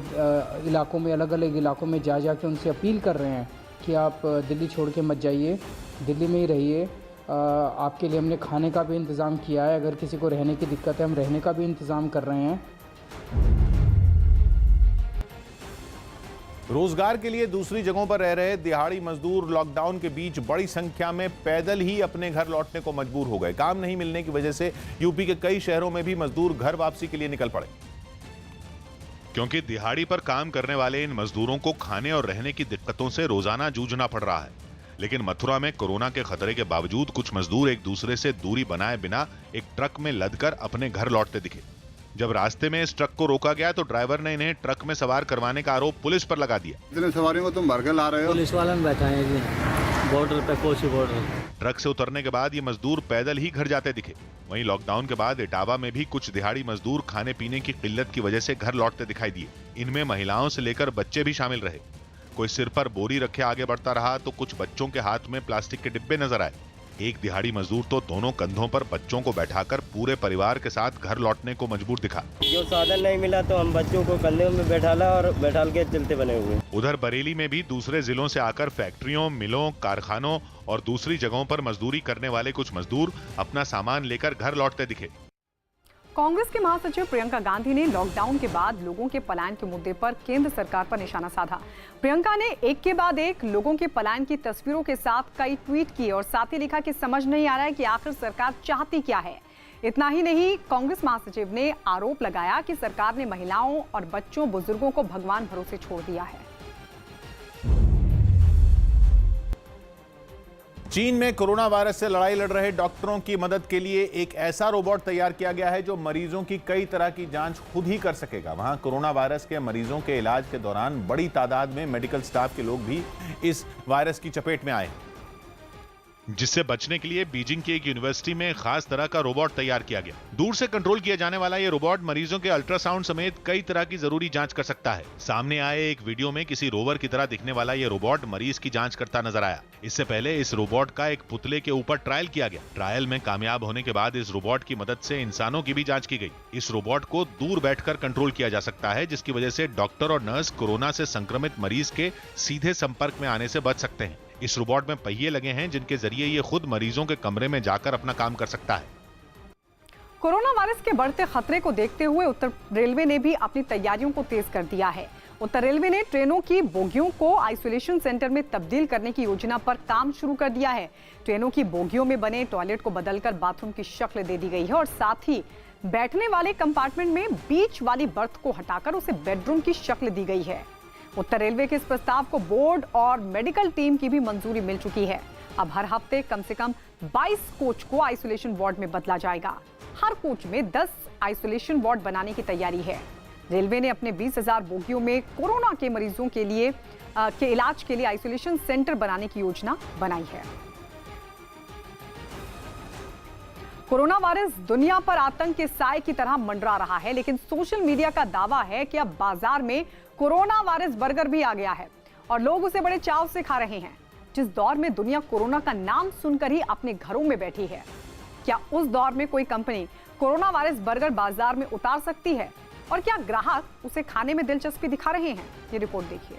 इलाकों में, अलग अलग इलाकों में जा के उनसे अपील कर रहे हैं कि आप दिल्ली छोड़ के मत जाइए, दिल्ली में ही रहिए। आपके लिए हमने खाने का भी इंतज़ाम किया है, अगर किसी को रहने की दिक्कत है हम रहने का भी इंतज़ाम कर रहे हैं। रोजगार के लिए दूसरी जगहों पर रह रहे दिहाड़ी मजदूर लॉकडाउन के बीच बड़ी संख्या में पैदल ही अपने घर लौटने को मजबूर हो गए। काम नहीं मिलने की वजह से यूपी के कई शहरों में भी मजदूर घर वापसी के लिए निकल पड़े। क्योंकि दिहाड़ी पर काम करने वाले इन मजदूरों को खाने और रहने की दिक्कतों से रोजाना जूझना पड़ रहा है। लेकिन मथुरा में कोरोना के खतरे के बावजूद कुछ मजदूर एक दूसरे से दूरी बनाए बिना एक ट्रक में लदकर अपने घर लौटते दिखे। जब रास्ते में इस ट्रक को रोका गया तो ड्राइवर ने इन्हें ट्रक में सवार करवाने का आरोप पुलिस पर लगा दिया। इतने सवारियों को तुम भर के ला रहे हो? पुलिस वाले बैठाए जी बॉर्डर पे, कोसी बॉर्डर। ट्रक से उतरने के बाद ये मजदूर पैदल ही घर जाते दिखे। वहीं लॉकडाउन के बाद इटावा में भी कुछ दिहाड़ी मजदूर खाने पीने की किल्लत की वजह से घर लौटते दिखाई दिए। इनमें महिलाओं से लेकर बच्चे भी शामिल रहे। कोई सिर पर बोरी रखे आगे बढ़ता रहा तो कुछ बच्चों के हाथ में प्लास्टिक के डिब्बे नजर आए। एक दिहाड़ी मजदूर तो दोनों कंधों पर बच्चों को बैठाकर पूरे परिवार के साथ घर लौटने को मजबूर दिखा। जो साधन नहीं मिला तो हम बच्चों को कंधे में बैठाला और बैठाल के चलते बने हुए। उधर बरेली में भी दूसरे जिलों से आकर फैक्ट्रियों, मिलों, कारखानों और दूसरी जगहों पर मजदूरी करने वाले कुछ मजदूर अपना सामान लेकर घर लौटते दिखे। कांग्रेस के महासचिव प्रियंका गांधी ने लॉकडाउन के बाद लोगों के पलायन के मुद्दे पर केंद्र सरकार पर निशाना साधा। प्रियंका ने एक के बाद एक लोगों के पलायन की तस्वीरों के साथ कई ट्वीट किए और साथ ही लिखा कि समझ नहीं आ रहा है कि आखिर सरकार चाहती क्या है। इतना ही नहीं, कांग्रेस महासचिव ने आरोप लगाया कि सरकार ने महिलाओं और बच्चों, बुजुर्गों को भगवान भरोसे छोड़ दिया है। चीन में कोरोना वायरस से लड़ाई लड़ रहे डॉक्टरों की मदद के लिए एक ऐसा रोबोट तैयार किया गया है जो मरीजों की कई तरह की जांच खुद ही कर सकेगा। वहां कोरोना वायरस के मरीजों के इलाज के दौरान बड़ी तादाद में मेडिकल स्टाफ के लोग भी इस वायरस की चपेट में आए। जिससे बचने के लिए बीजिंग की एक यूनिवर्सिटी में खास तरह का रोबोट तैयार किया गया। दूर से कंट्रोल किया जाने वाला ये रोबोट मरीजों के अल्ट्रासाउंड समेत कई तरह की जरूरी जांच कर सकता है। सामने आए एक वीडियो में किसी रोवर की तरह दिखने वाला ये रोबोट मरीज की जांच करता नजर आया। इससे पहले इस रोबोट का एक पुतले के ऊपर ट्रायल किया गया। ट्रायल में कामयाब होने के बाद इस रोबोट की मदद से इंसानों की भी जांच की गई। इस रोबोट को दूर बैठकर कंट्रोल किया जा सकता है, जिसकी वजह से डॉक्टर और नर्स कोरोना से संक्रमित मरीज के सीधे संपर्क में आने से बच सकते हैं। इस रोबोट में पहिए लगे हैं, जिनके जरिए ये खुद मरीजों के कमरे में जाकर अपना काम कर सकता है। कोरोना वायरस के बढ़ते खतरे को देखते हुए उत्तर रेलवे ने भी अपनी तैयारियों को तेज कर दिया है। उत्तर रेलवे ने ट्रेनों की बोगियों को आइसोलेशन सेंटर में तब्दील करने की योजना पर काम शुरू कर दिया है। ट्रेनों की बोगियों में बने टॉयलेट को बदलकर बाथरूम की शक्ल दे दी गई है और साथ ही बैठने वाले कंपार्टमेंट में बीच वाली बर्थ को हटाकर उसे बेडरूम की शक्ल दी गई है। उत्तर रेलवे के इस प्रस्ताव को बोर्ड और मेडिकल टीम की भी मंजूरी मिल चुकी है। अब हर हफ्ते कम से कम 22 कोच को आइसोलेशन वार्ड में बदला जाएगा। हर कोच में 10 आइसोलेशन वार्ड बनाने की तैयारी है। रेलवे ने अपने 20,000 बोगियों में कोरोना के मरीजों के लिए के इलाज के लिए आइसोलेशन सेंटर बनाने की योजना बनाई है। कोरोना वायरस दुनिया पर आतंक के साए की तरह मंडरा रहा है, लेकिन सोशल मीडिया का दावा है कि अब बाजार में कोरोना वायरस बर्गर भी आ गया है और लोग उसे बड़े चाव से खा रहे हैं। जिस दौर में दुनिया कोरोना का नाम सुनकर ही अपने घरों में बैठी है, क्या उस दौर में कोई कंपनी कोरोना वायरस बर्गर बाजार में उतार सकती है और क्या ग्राहक उसे खाने में दिलचस्पी दिखा रहे हैं? ये रिपोर्ट देखिए।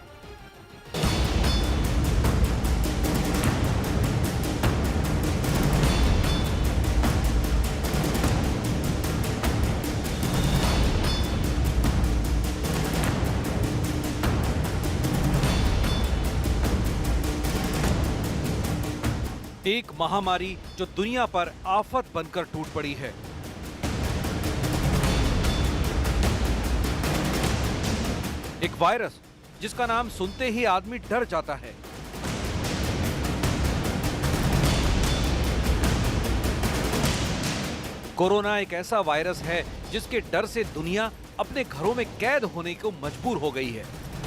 एक महामारी जो दुनिया पर आफत बनकर टूट पड़ी है। एक वायरस जिसका नाम सुनते ही आदमी डर जाता है। कोरोना एक ऐसा वायरस है जिसके डर से दुनिया अपने घरों में कैद होने को मजबूर हो गई है।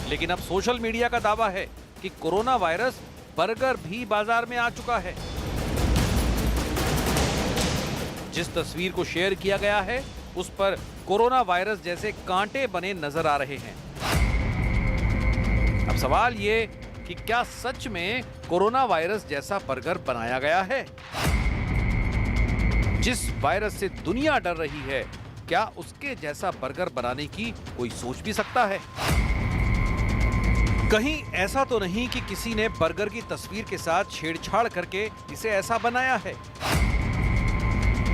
लेकिन अब सोशल मीडिया का दावा है कि कोरोना वायरस बर्गर भी बाजार में आ चुका है। जिस तस्वीर को शेयर किया गया है उस पर कोरोना वायरस जैसे कांटे बने नजर आ रहे हैं। अब सवाल ये कि क्या सच में कोरोना वायरस जैसा बर्गर बनाया गया है? जिस वायरस से दुनिया डर रही है, क्या उसके जैसा बर्गर बनाने की कोई सोच भी सकता है? कहीं ऐसा तो नहीं कि किसी ने बर्गर की तस्वीर के साथ छेड़छाड़ करके इसे ऐसा बनाया है?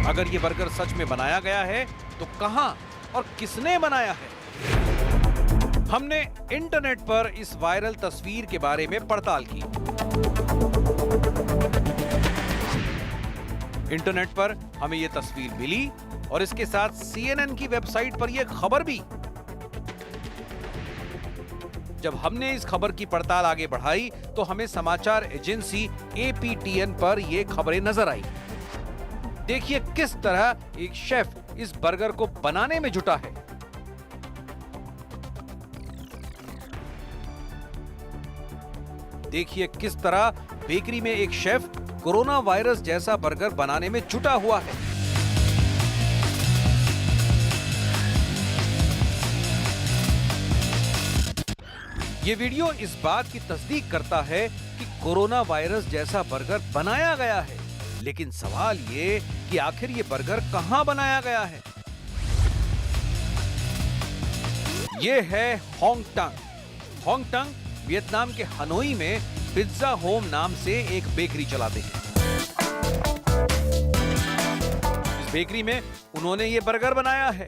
अगर ये बर्गर सच में बनाया गया है तो कहां और किसने बनाया है? हमने इंटरनेट पर इस वायरल तस्वीर के बारे में पड़ताल की। इंटरनेट पर हमें ये तस्वीर मिली और इसके साथ CNN की वेबसाइट पर यह खबर भी। जब हमने इस खबर की पड़ताल आगे बढ़ाई तो हमें समाचार एजेंसी APTN पर यह खबरें नजर आई। देखिए किस तरह एक शेफ इस बर्गर को बनाने में जुटा है। देखिए किस तरह बेकरी में एक शेफ कोरोना वायरस जैसा बर्गर बनाने में जुटा हुआ है। ये वीडियो इस बात की तस्दीक करता है कि कोरोना वायरस जैसा बर्गर बनाया गया है, लेकिन सवाल ये कि आखिर ये बर्गर कहां बनाया गया है? ये है होंग टंग। होंग टंग वियतनाम के हनोई में पिज्जा होम नाम से एक बेकरी चलाते हैं। इस बेकरी में उन्होंने ये बर्गर बनाया है।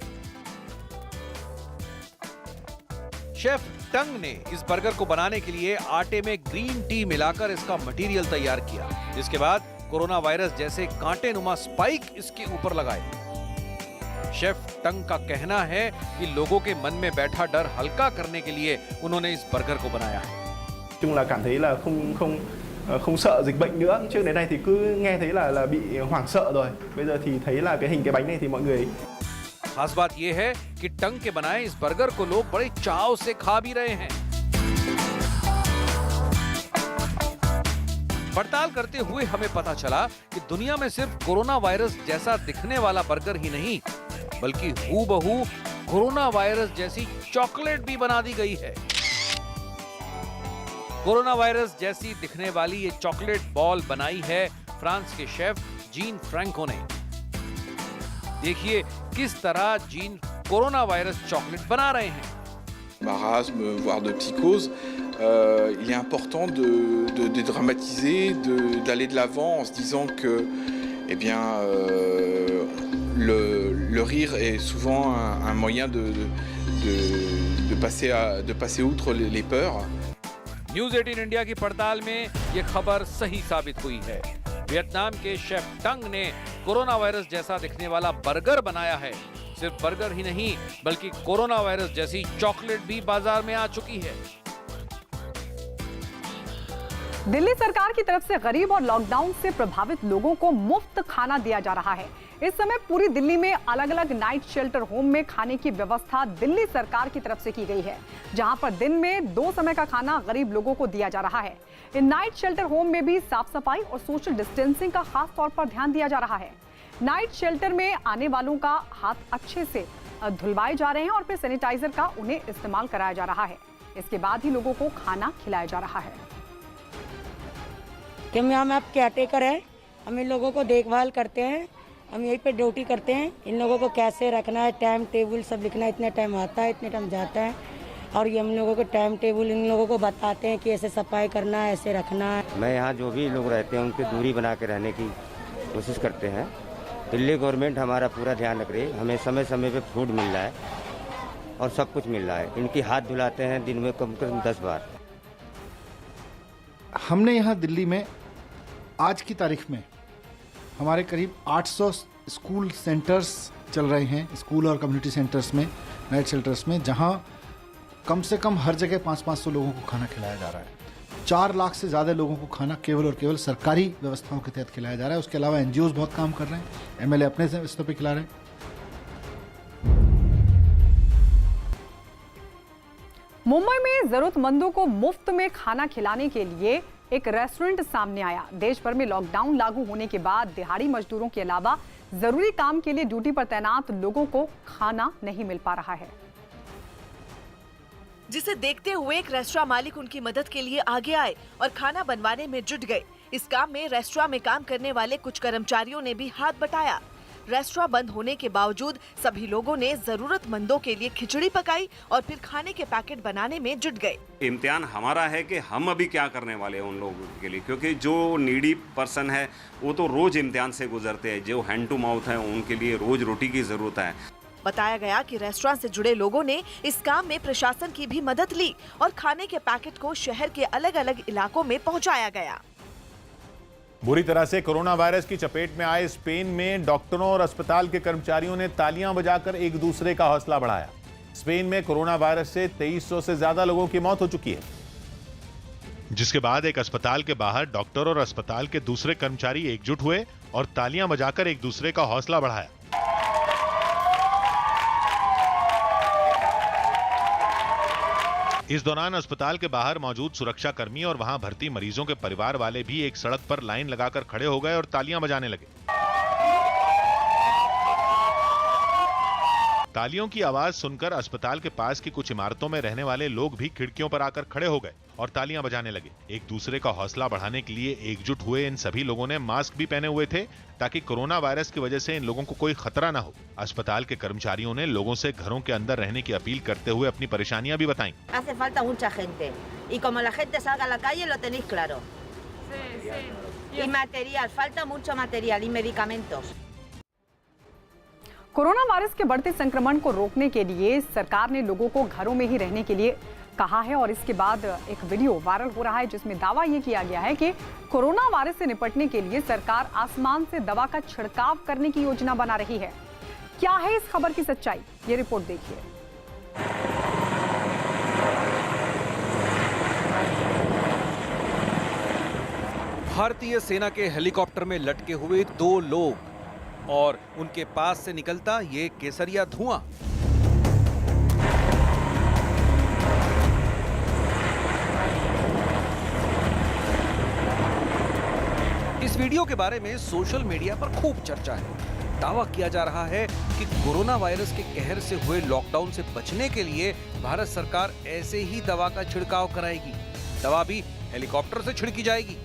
शेफ टंग ने इस बर्गर को बनाने के लिए आटे में ग्रीन टी मिलाकर इसका मटेरियल तैयार किया, जिसके बाद कोरोना वायरस जैसे कांटे नुमा स्पाइक इसके ऊपर लगाए। शेफ टंग का कहना है कि लोगों के मन में बैठा डर हल्का करने के लिए उन्होंने इस बर्गर को बनाया है। chung là cảm thấy là không sợ dịch bệnh nữa. Trước đến nay thì cứ nghe thấy là bị hoảng sợ rồi. Bây giờ thì thấy là cái hình cái bánh này thì mọi người खास बात यह है कि टंग के बनाए इस burger को लोग बड़े चाव से खा भी रहे हैं। पड़ताल करते हुए हमें पता चला कि दुनिया में सिर्फ कोरोना वायरस जैसा दिखने वाला बर्गर ही नहीं, बल्कि हूबहू कोरोना वायरस जैसी चॉकलेट भी बना दी गई है। कोरोना वायरस जैसी दिखने वाली ये चॉकलेट बॉल बनाई है फ्रांस के शेफ जीन फ्रैंको ने। देखिए किस तरह जीन कोरोना वायरस चॉकलेट बना रहे हैं। Marasme, voire de psychose, il est important de dramatiser, d'aller de l'avant en se disant que, eh bien, le rire est souvent un moyen de passer outre les peurs. News 18 India की पड़ताल में ये खबर सही साबित हुई है। Vietnam के शेफ टंग ने कोरोना वायरस जैसा दिखने वाला बर्गर बनाया है। सिर्फ बर्गर ही नहीं बल्कि कोरोना वायरस जैसी चॉकलेट भी बाजार में आ चुकी है। दिल्ली सरकार की तरफ से गरीब और लॉकडाउन से प्रभावित लोगों को मुफ्त खाना दिया जा रहा है। इस समय पूरी दिल्ली में अलग अलग नाइट शेल्टर होम में खाने की व्यवस्था दिल्ली सरकार की तरफ से की गई है, जहां पर दिन में 2 समय का खाना गरीब लोगों को दिया जा रहा है। इन नाइट शेल्टर होम में भी साफ सफाई और सोशल डिस्टेंसिंग का खास तौर पर ध्यान दिया जा रहा है। नाइट शेल्टर में आने वालों का हाथ अच्छे से धुलवाए जा रहे हैं और फिर सैनिटाइजर का उन्हें इस्तेमाल कराया जा रहा है। इसके बाद ही लोगों को खाना खिलाया जा रहा है। कि हम आप केयरटेकर हैं, हम इन लोगों को देखभाल करते हैं, हम यहीं पे ड्यूटी करते हैं। इन लोगों को कैसे रखना है, टाइम टेबल सब लिखना है, इतने टाइम आता है, इतने टाइम जाता है, और ये हम लोगों को टाइम टेबल इन लोगों को बताते हैं कि ऐसे सफाई करना है, ऐसे रखना है। मैं यहाँ जो भी लोग रहते हैं उनकी दूरी बना के रहने की कोशिश करते हैं। दिल्ली गवर्नमेंट हमारा पूरा ध्यान रख रही है, हमें समय समय पे फूड मिल रहा है और सब कुछ मिल रहा है। इनकी हाथ धुलाते हैं दिन में कम से कम 10 बार। हमने यहाँ दिल्ली में आज की तारीख में हमारे करीब 800 स्कूल सेंटर्स चल रहे हैं, स्कूल और कम्युनिटी सेंटर्स में, नाइट शेल्टर्स में, जहाँ कम से कम हर जगह 500-500 लोगों को खाना खिलाया जा रहा है। 4 लाख से ज़्यादा लोगों को खाना केवल और केवल सरकारी व्यवस्थाओं के तहत खिलाया जा रहा है। उसके अलावा NGOs बहुत काम कर रहे हैं, MLA अपने स्तर पर खिला रहे हैं। मुंबई में जरूरतमंदों को मुफ्त में खाना खिलाने के लिए एक रेस्टोरेंट सामने आया। देश भर में लॉकडाउन लागू होने के बाद दिहाड़ी मजदूरों के अलावा जरूरी काम के लिए ड्यूटी पर तैनात लोगों को खाना नहीं मिल पा रहा है, जिसे देखते हुए एक रेस्टोरेंट मालिक उनकी मदद के लिए आगे आए और खाना बनवाने में जुट गए। इस काम में रेस्टोरेंट में काम करने वाले कुछ कर्मचारियों ने भी हाथ बटाया। रेस्टोरेंट बंद होने के बावजूद सभी लोगों ने जरूरतमंदों के लिए खिचड़ी पकाई और फिर खाने के पैकेट बनाने में जुट गए। इम्तिहान हमारा है कि हम अभी क्या करने वाले हैं उन लोगों के लिए, क्योंकि जो नीडी पर्सन है वो तो रोज इम्तिहान से गुजरते हैं। जो हैंड टू माउथ है उनके लिए रोज रोटी की जरूरत है। बताया गया कि रेस्टोरेंट से जुड़े लोगों ने इस काम में प्रशासन की भी मदद ली और खाने के पैकेट को शहर के अलग अलग इलाकों में पहुंचाया गया। बुरी तरह से कोरोना वायरस की चपेट में आए स्पेन में डॉक्टरों और अस्पताल के कर्मचारियों ने तालियां बजाकर एक दूसरे का हौसला बढ़ाया। स्पेन में कोरोना वायरस से 2300 से ज्यादा लोगों की मौत हो चुकी है, जिसके बाद एक अस्पताल के बाहर डॉक्टर और अस्पताल के दूसरे कर्मचारी एकजुट हुए और तालियां बजाकर एक दूसरे का हौसला बढ़ाया। इस दौरान अस्पताल के बाहर मौजूद सुरक्षा कर्मी और वहां भर्ती मरीजों के परिवार वाले भी एक सड़क पर लाइन लगाकर खड़े हो गए और तालियां बजाने लगे। तालियों की आवाज सुनकर अस्पताल के पास की कुछ इमारतों में रहने वाले लोग भी खिड़कियों पर आकर खड़े हो गए और तालियां बजाने लगे। एक दूसरे का हौसला बढ़ाने के लिए एकजुट हुए इन सभी लोगों ने मास्क भी पहने हुए थे ताकि कोरोना वायरस की वजह से इन लोगों को कोई खतरा न हो। अस्पताल के कर्मचारियों ने लोगों से घरों के अंदर रहने की अपील करते हुए अपनी परेशानियां भी बताईं। Hace falta mucha gente y como la gente salga a la calle lo tenéis claro. Y material, falta mucho material y medicamentos. Corona virus के बढ़ते संक्रमण को रोकने के लिए सरकार ने लोगों को घरों में ही रहने के लिए कहा है और इसके बाद एक वीडियो वायरल हो रहा है जिसमें दावा यह किया गया है कि कोरोना वायरस से निपटने के लिए सरकार आसमान से दवा का छिड़काव करने की योजना बना रही है। क्या है इस खबर की सच्चाई, ये रिपोर्ट देखिए। भारतीय सेना के हेलीकॉप्टर में लटके हुए 2 लोग और उनके पास से निकलता ये केसरिया धुआं। इस वीडियो के बारे में सोशल मीडिया पर खूब चर्चा है। दावा किया जा रहा है कि कोरोना वायरस के कहर से हुए लॉकडाउन से बचने के लिए भारत सरकार ऐसे ही दवा का छिड़काव कराएगी। दवा भी हेलीकॉप्टर से छिड़की जाएगी।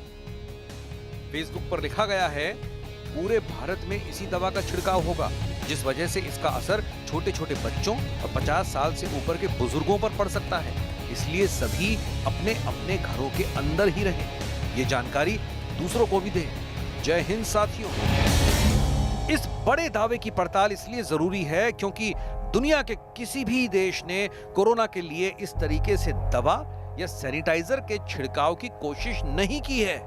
फेसबुक पर लिखा गया है, पूरे भारत में इसी दवा का छिड़काव होगा, जिस वजह से इसका असर छोटे छोटे बच्चों और 50 साल से ऊपर के बुजुर्गों पर पड़ सकता है। इसलिए सभी अपने अपने घरों के अंदर ही रहें। ये जानकारी दूसरों को भी दें। जय हिंद साथियों। इस बड़े दावे की पड़ताल इसलिए जरूरी है क्योंकि दुनिया के किसी भी देश ने कोरोना के लिए इस तरीके से दवा या सैनिटाइजर के छिड़काव की कोशिश नहीं की है।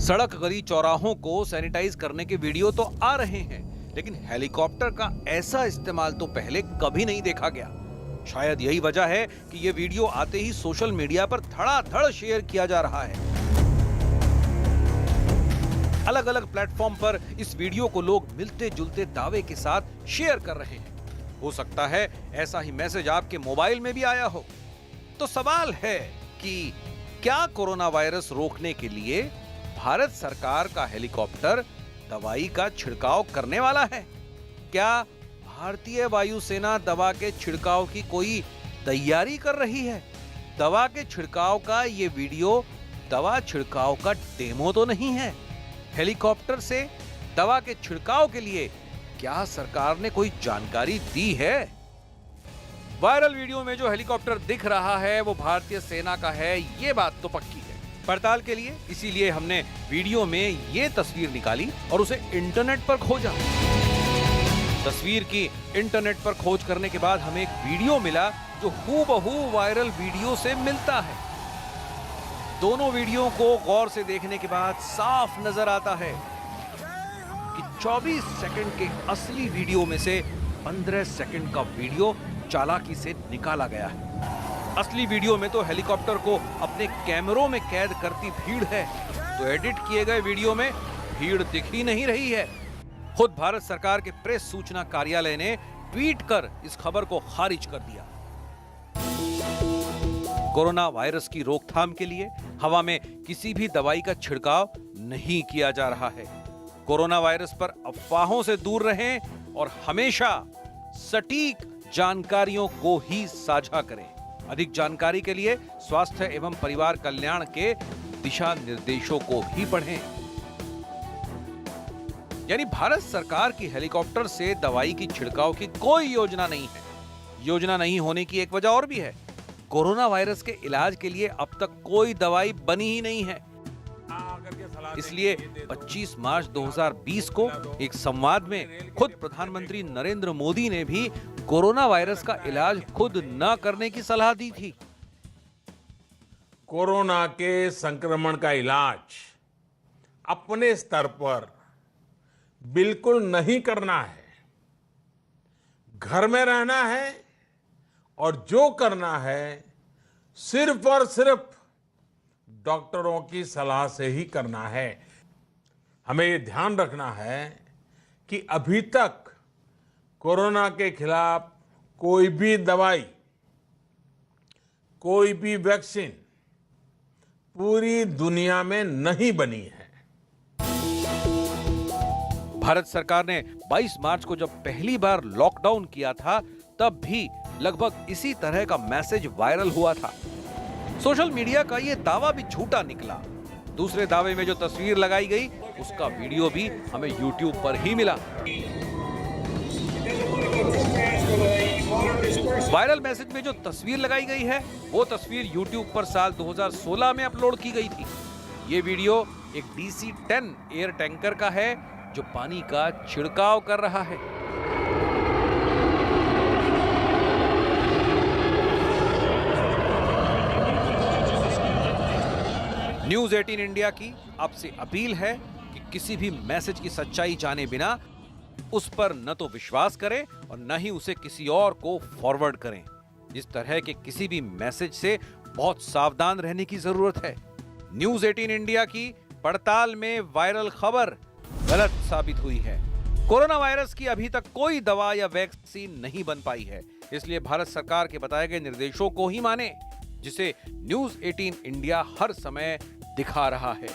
सड़क गली चौराहों को सैनिटाइज करने के वीडियो तो आ रहे हैं, लेकिन हेलीकॉप्टर का ऐसा इस्तेमाल तो पहले कभी नहीं देखा गया। शायद यही वजह है कि यह वीडियो आते ही सोशल मीडिया पर धड़ाधड़ शेयर किया जा रहा है। अलग अलग प्लेटफॉर्म पर इस वीडियो को लोग मिलते जुलते दावे के साथ शेयर कर रहे हैं। हो सकता है ऐसा ही मैसेज आपके मोबाइल में भी आया हो। तो सवाल है कि क्या कोरोना वायरस रोकने के लिए भारत सरकार का हेलीकॉप्टर दवाई का छिड़काव करने वाला है? क्या भारतीय वायुसेना दवा के छिड़काव की कोई तैयारी कर रही है? दवा के छिड़काव का ये वीडियो दवा छिड़काव का डेमो तो नहीं है। हेलीकॉप्टर से दवा के छिड़काव के लिए क्या सरकार ने कोई जानकारी दी है? वायरल वीडियो में जो हेलीकॉप्टर दिख रहा है वो भारतीय सेना का है, ये बात तो पक्की है। पड़ताल के लिए इसीलिए हमने वीडियो में ये तस्वीर निकाली और उसे इंटरनेट पर खोजा। तस्वीर की इंटरनेट पर खोज करने के बाद हमें एक वीडियो मिला जो हूबहू वायरल वीडियो से मिलता है। दोनों वीडियो को गौर से देखने के बाद साफ नजर आता है कि 24 सेकंड के असली वीडियो में से 15 सेकंड का वीडियो चालाकी से निकाला गया है। असली वीडियो में तो हेलीकॉप्टर को अपने कैमरों में कैद करती भीड़ है, तो एडिट किए गए वीडियो में भीड़ दिख ही नहीं रही है। खुद भारत सरकार के प्रेस सूचना कार्यालय ने ट्वीट कर इस खबर को खारिज कर दिया। कोरोना वायरस की रोकथाम के लिए हवा में किसी भी दवाई का छिड़काव नहीं किया जा रहा है। कोरोना वायरस पर अफवाहों से दूर रहें और हमेशा सटीक जानकारियों को ही साझा करें। अधिक जानकारी के लिए स्वास्थ्य एवं परिवार कल्याण के दिशा निर्देशों को ही पढ़ें। यानी भारत सरकार की हेलीकॉप्टर से दवाई की छिड़काव की कोई योजना नहीं है। योजना नहीं होने की एक वजह और भी है। कोरोना वायरस के इलाज के लिए अब तक कोई दवाई बनी ही नहीं है। इसलिए 25 मार्च 2020 को एक संवाद में खुद प्रधानमंत्री नरेंद्र मोदी ने भी कोरोना वायरस का इलाज खुद न करने की सलाह दी थी। कोरोना के संक्रमण का इलाज अपने स्तर पर बिल्कुल नहीं करना है। घर में रहना है और जो करना है सिर्फ और सिर्फ डॉक्टरों की सलाह से ही करना है। हमें ये ध्यान रखना है कि अभी तक कोरोना के खिलाफ कोई भी दवाई, कोई भी वैक्सीन पूरी दुनिया में नहीं बनी है। भारत सरकार ने 22 मार्च को जब पहली बार लॉकडाउन किया था, तब भी लगभग इसी तरह का मैसेज वायरल हुआ था। सोशल मीडिया का ये दावा भी झूठा निकला। दूसरे दावे में जो तस्वीर लगाई गई उसका वीडियो भी हमें YouTube पर ही मिला। वायरल मैसेज में जो तस्वीर लगाई गई है वो तस्वीर YouTube पर साल 2016 में अपलोड की गई थी। ये वीडियो एक DC-10 एयर टैंकर का है जो पानी का छिड़काव कर रहा है। न्यूज़ 18 इंडिया की आपसे अपील है कि किसी भी मैसेज की सच्चाई जाने बिना उस पर न तो विश्वास करें और न ही उसे किसी और को फॉरवर्ड करें। इस तरह के किसी भी मैसेज से बहुत सावधान रहने की जरूरत है। न्यूज़ 18 इंडिया की पड़ताल में वायरल खबर गलत साबित हुई है। कोरोना वायरस की अभी तक कोई दवा या वैक्सीन नहीं बन पाई है, इसलिए भारत सरकार के बताए गए निर्देशों को ही माने। जिसे न्यूज़ 18 इंडिया हर समय दिखा रहा है।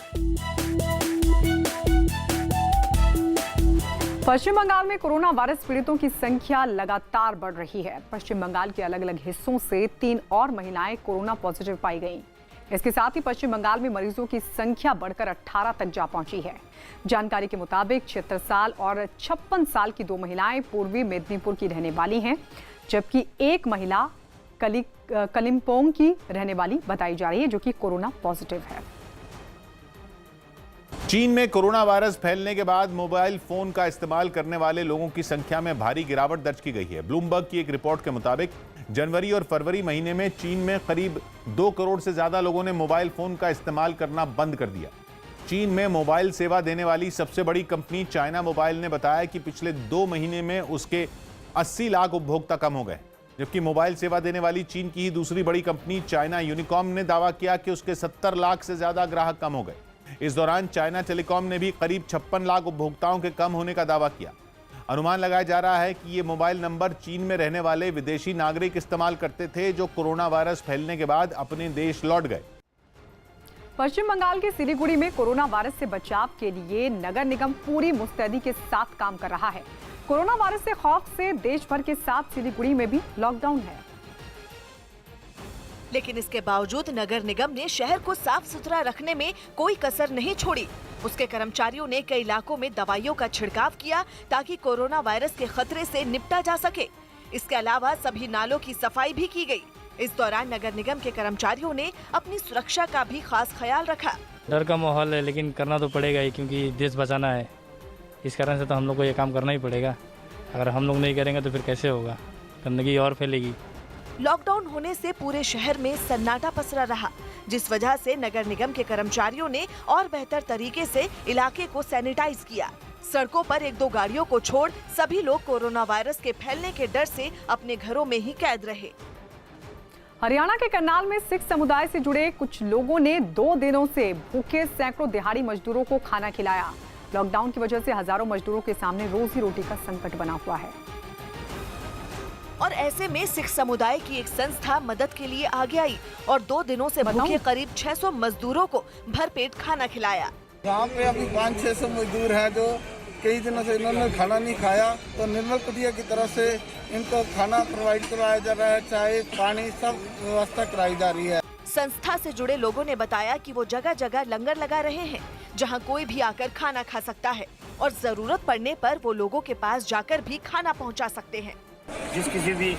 पश्चिम बंगाल में कोरोना वायरस पीड़ितों की संख्या लगातार बढ़ रही है। पश्चिम बंगाल के अलग अलग हिस्सों से 3 और महिलाएं कोरोना पॉजिटिव पाई गईं। इसके साथ ही पश्चिम बंगाल में मरीजों की संख्या बढ़कर 18 तक जा पहुंची है। जानकारी के मुताबिक 76 साल और 56 साल की 2 महिलाएं पूर्वी मेदिनीपुर की रहने वाली हैं, जबकि एक महिला कलिम्पोंग की रहने वाली बताई जा रही है, जो कि कोरोना पॉजिटिव है। चीन में कोरोना वायरस फैलने के बाद मोबाइल फोन का इस्तेमाल करने वाले लोगों की संख्या में भारी गिरावट दर्ज की गई है। ब्लूमबर्ग की एक रिपोर्ट के मुताबिक जनवरी और फरवरी महीने में चीन में करीब 2 करोड़ से ज्यादा लोगों ने मोबाइल फोन का इस्तेमाल करना बंद कर दिया। चीन में मोबाइल सेवा देने वाली सबसे बड़ी कंपनी चाइना मोबाइल ने बताया कि पिछले 2 महीने में उसके 80 लाख उपभोक्ता कम हो गए, जबकि मोबाइल सेवा देने वाली चीन की ही दूसरी बड़ी कंपनी चाइना यूनिकॉम ने दावा किया कि उसके 70 लाख से ज्यादा ग्राहक कम हो गए। इस दौरान चाइना टेलीकॉम ने भी करीब 56 लाख उपभोक्ताओं के कम होने का दावा किया। अनुमान लगाया जा रहा है कि ये मोबाइल नंबर चीन में रहने वाले विदेशी नागरिक इस्तेमाल करते थे, जो कोरोना वायरस फैलने के बाद अपने देश लौट गए। पश्चिम बंगाल के सिलीगुड़ी में कोरोना वायरस से बचाव के लिए नगर निगम पूरी मुस्तैदी के साथ काम कर रहा है। कोरोना वायरस से खौफ से देश भर के साथ सिलीगुड़ी में भी लॉकडाउन है, लेकिन इसके बावजूद नगर निगम ने शहर को साफ सुथरा रखने में कोई कसर नहीं छोड़ी। उसके कर्मचारियों ने कई इलाकों में दवाइयों का छिड़काव किया ताकि कोरोना वायरस के खतरे से निपटा जा सके। इसके अलावा सभी नालों की सफाई भी की गई। इस दौरान नगर निगम के कर्मचारियों ने अपनी सुरक्षा का भी खास ख्याल रखा। डर का माहौल है, लेकिन करना तो पड़ेगा ही, क्योंकि देश बचाना है। इस कारण से तो हम लोग को ये काम करना ही पड़ेगा। अगर हम लोग नहीं करेंगे तो फिर कैसे होगा, गंदगी और फैलेगी। लॉकडाउन होने से पूरे शहर में सन्नाटा पसरा रहा, जिस वजह से नगर निगम के कर्मचारियों ने और बेहतर तरीके से इलाके को सैनिटाइज किया। सड़कों पर 1-2 गाड़ियों को छोड़ सभी लोग कोरोना वायरस के फैलने के डर से अपने घरों में ही कैद रहे। हरियाणा के करनाल में सिख समुदाय से जुड़े कुछ लोगों ने 2 दिनों से भूखे सैकड़ों दिहाड़ी मजदूरों को खाना खिलाया। लॉकडाउन की वजह से हजारों मजदूरों के सामने रोजी रोटी का संकट बना हुआ है, और ऐसे में सिख समुदाय की एक संस्था मदद के लिए आगे आई और 2 दिनों से भूखे करीब 600 मजदूरों को भरपेट खाना खिलाया। यहाँ पे अभी 500-600 मजदूर हैं जो कई दिनों से इन्होंने खाना नहीं खाया, तो निर्मल कुटिया की तरफ से इनको खाना प्रोवाइड करवाया जा रहा है, चाय पानी सब व्यवस्था कराई जा रही है। संस्था से जुड़े लोगों ने बताया कि वो जगह जगह लंगर लगा रहे हैं, जहां कोई भी आकर खाना खा सकता है और जरूरत पड़ने पर वो लोगों के पास जाकर भी खाना पहुंचा सकते हैं। जिस किसी भी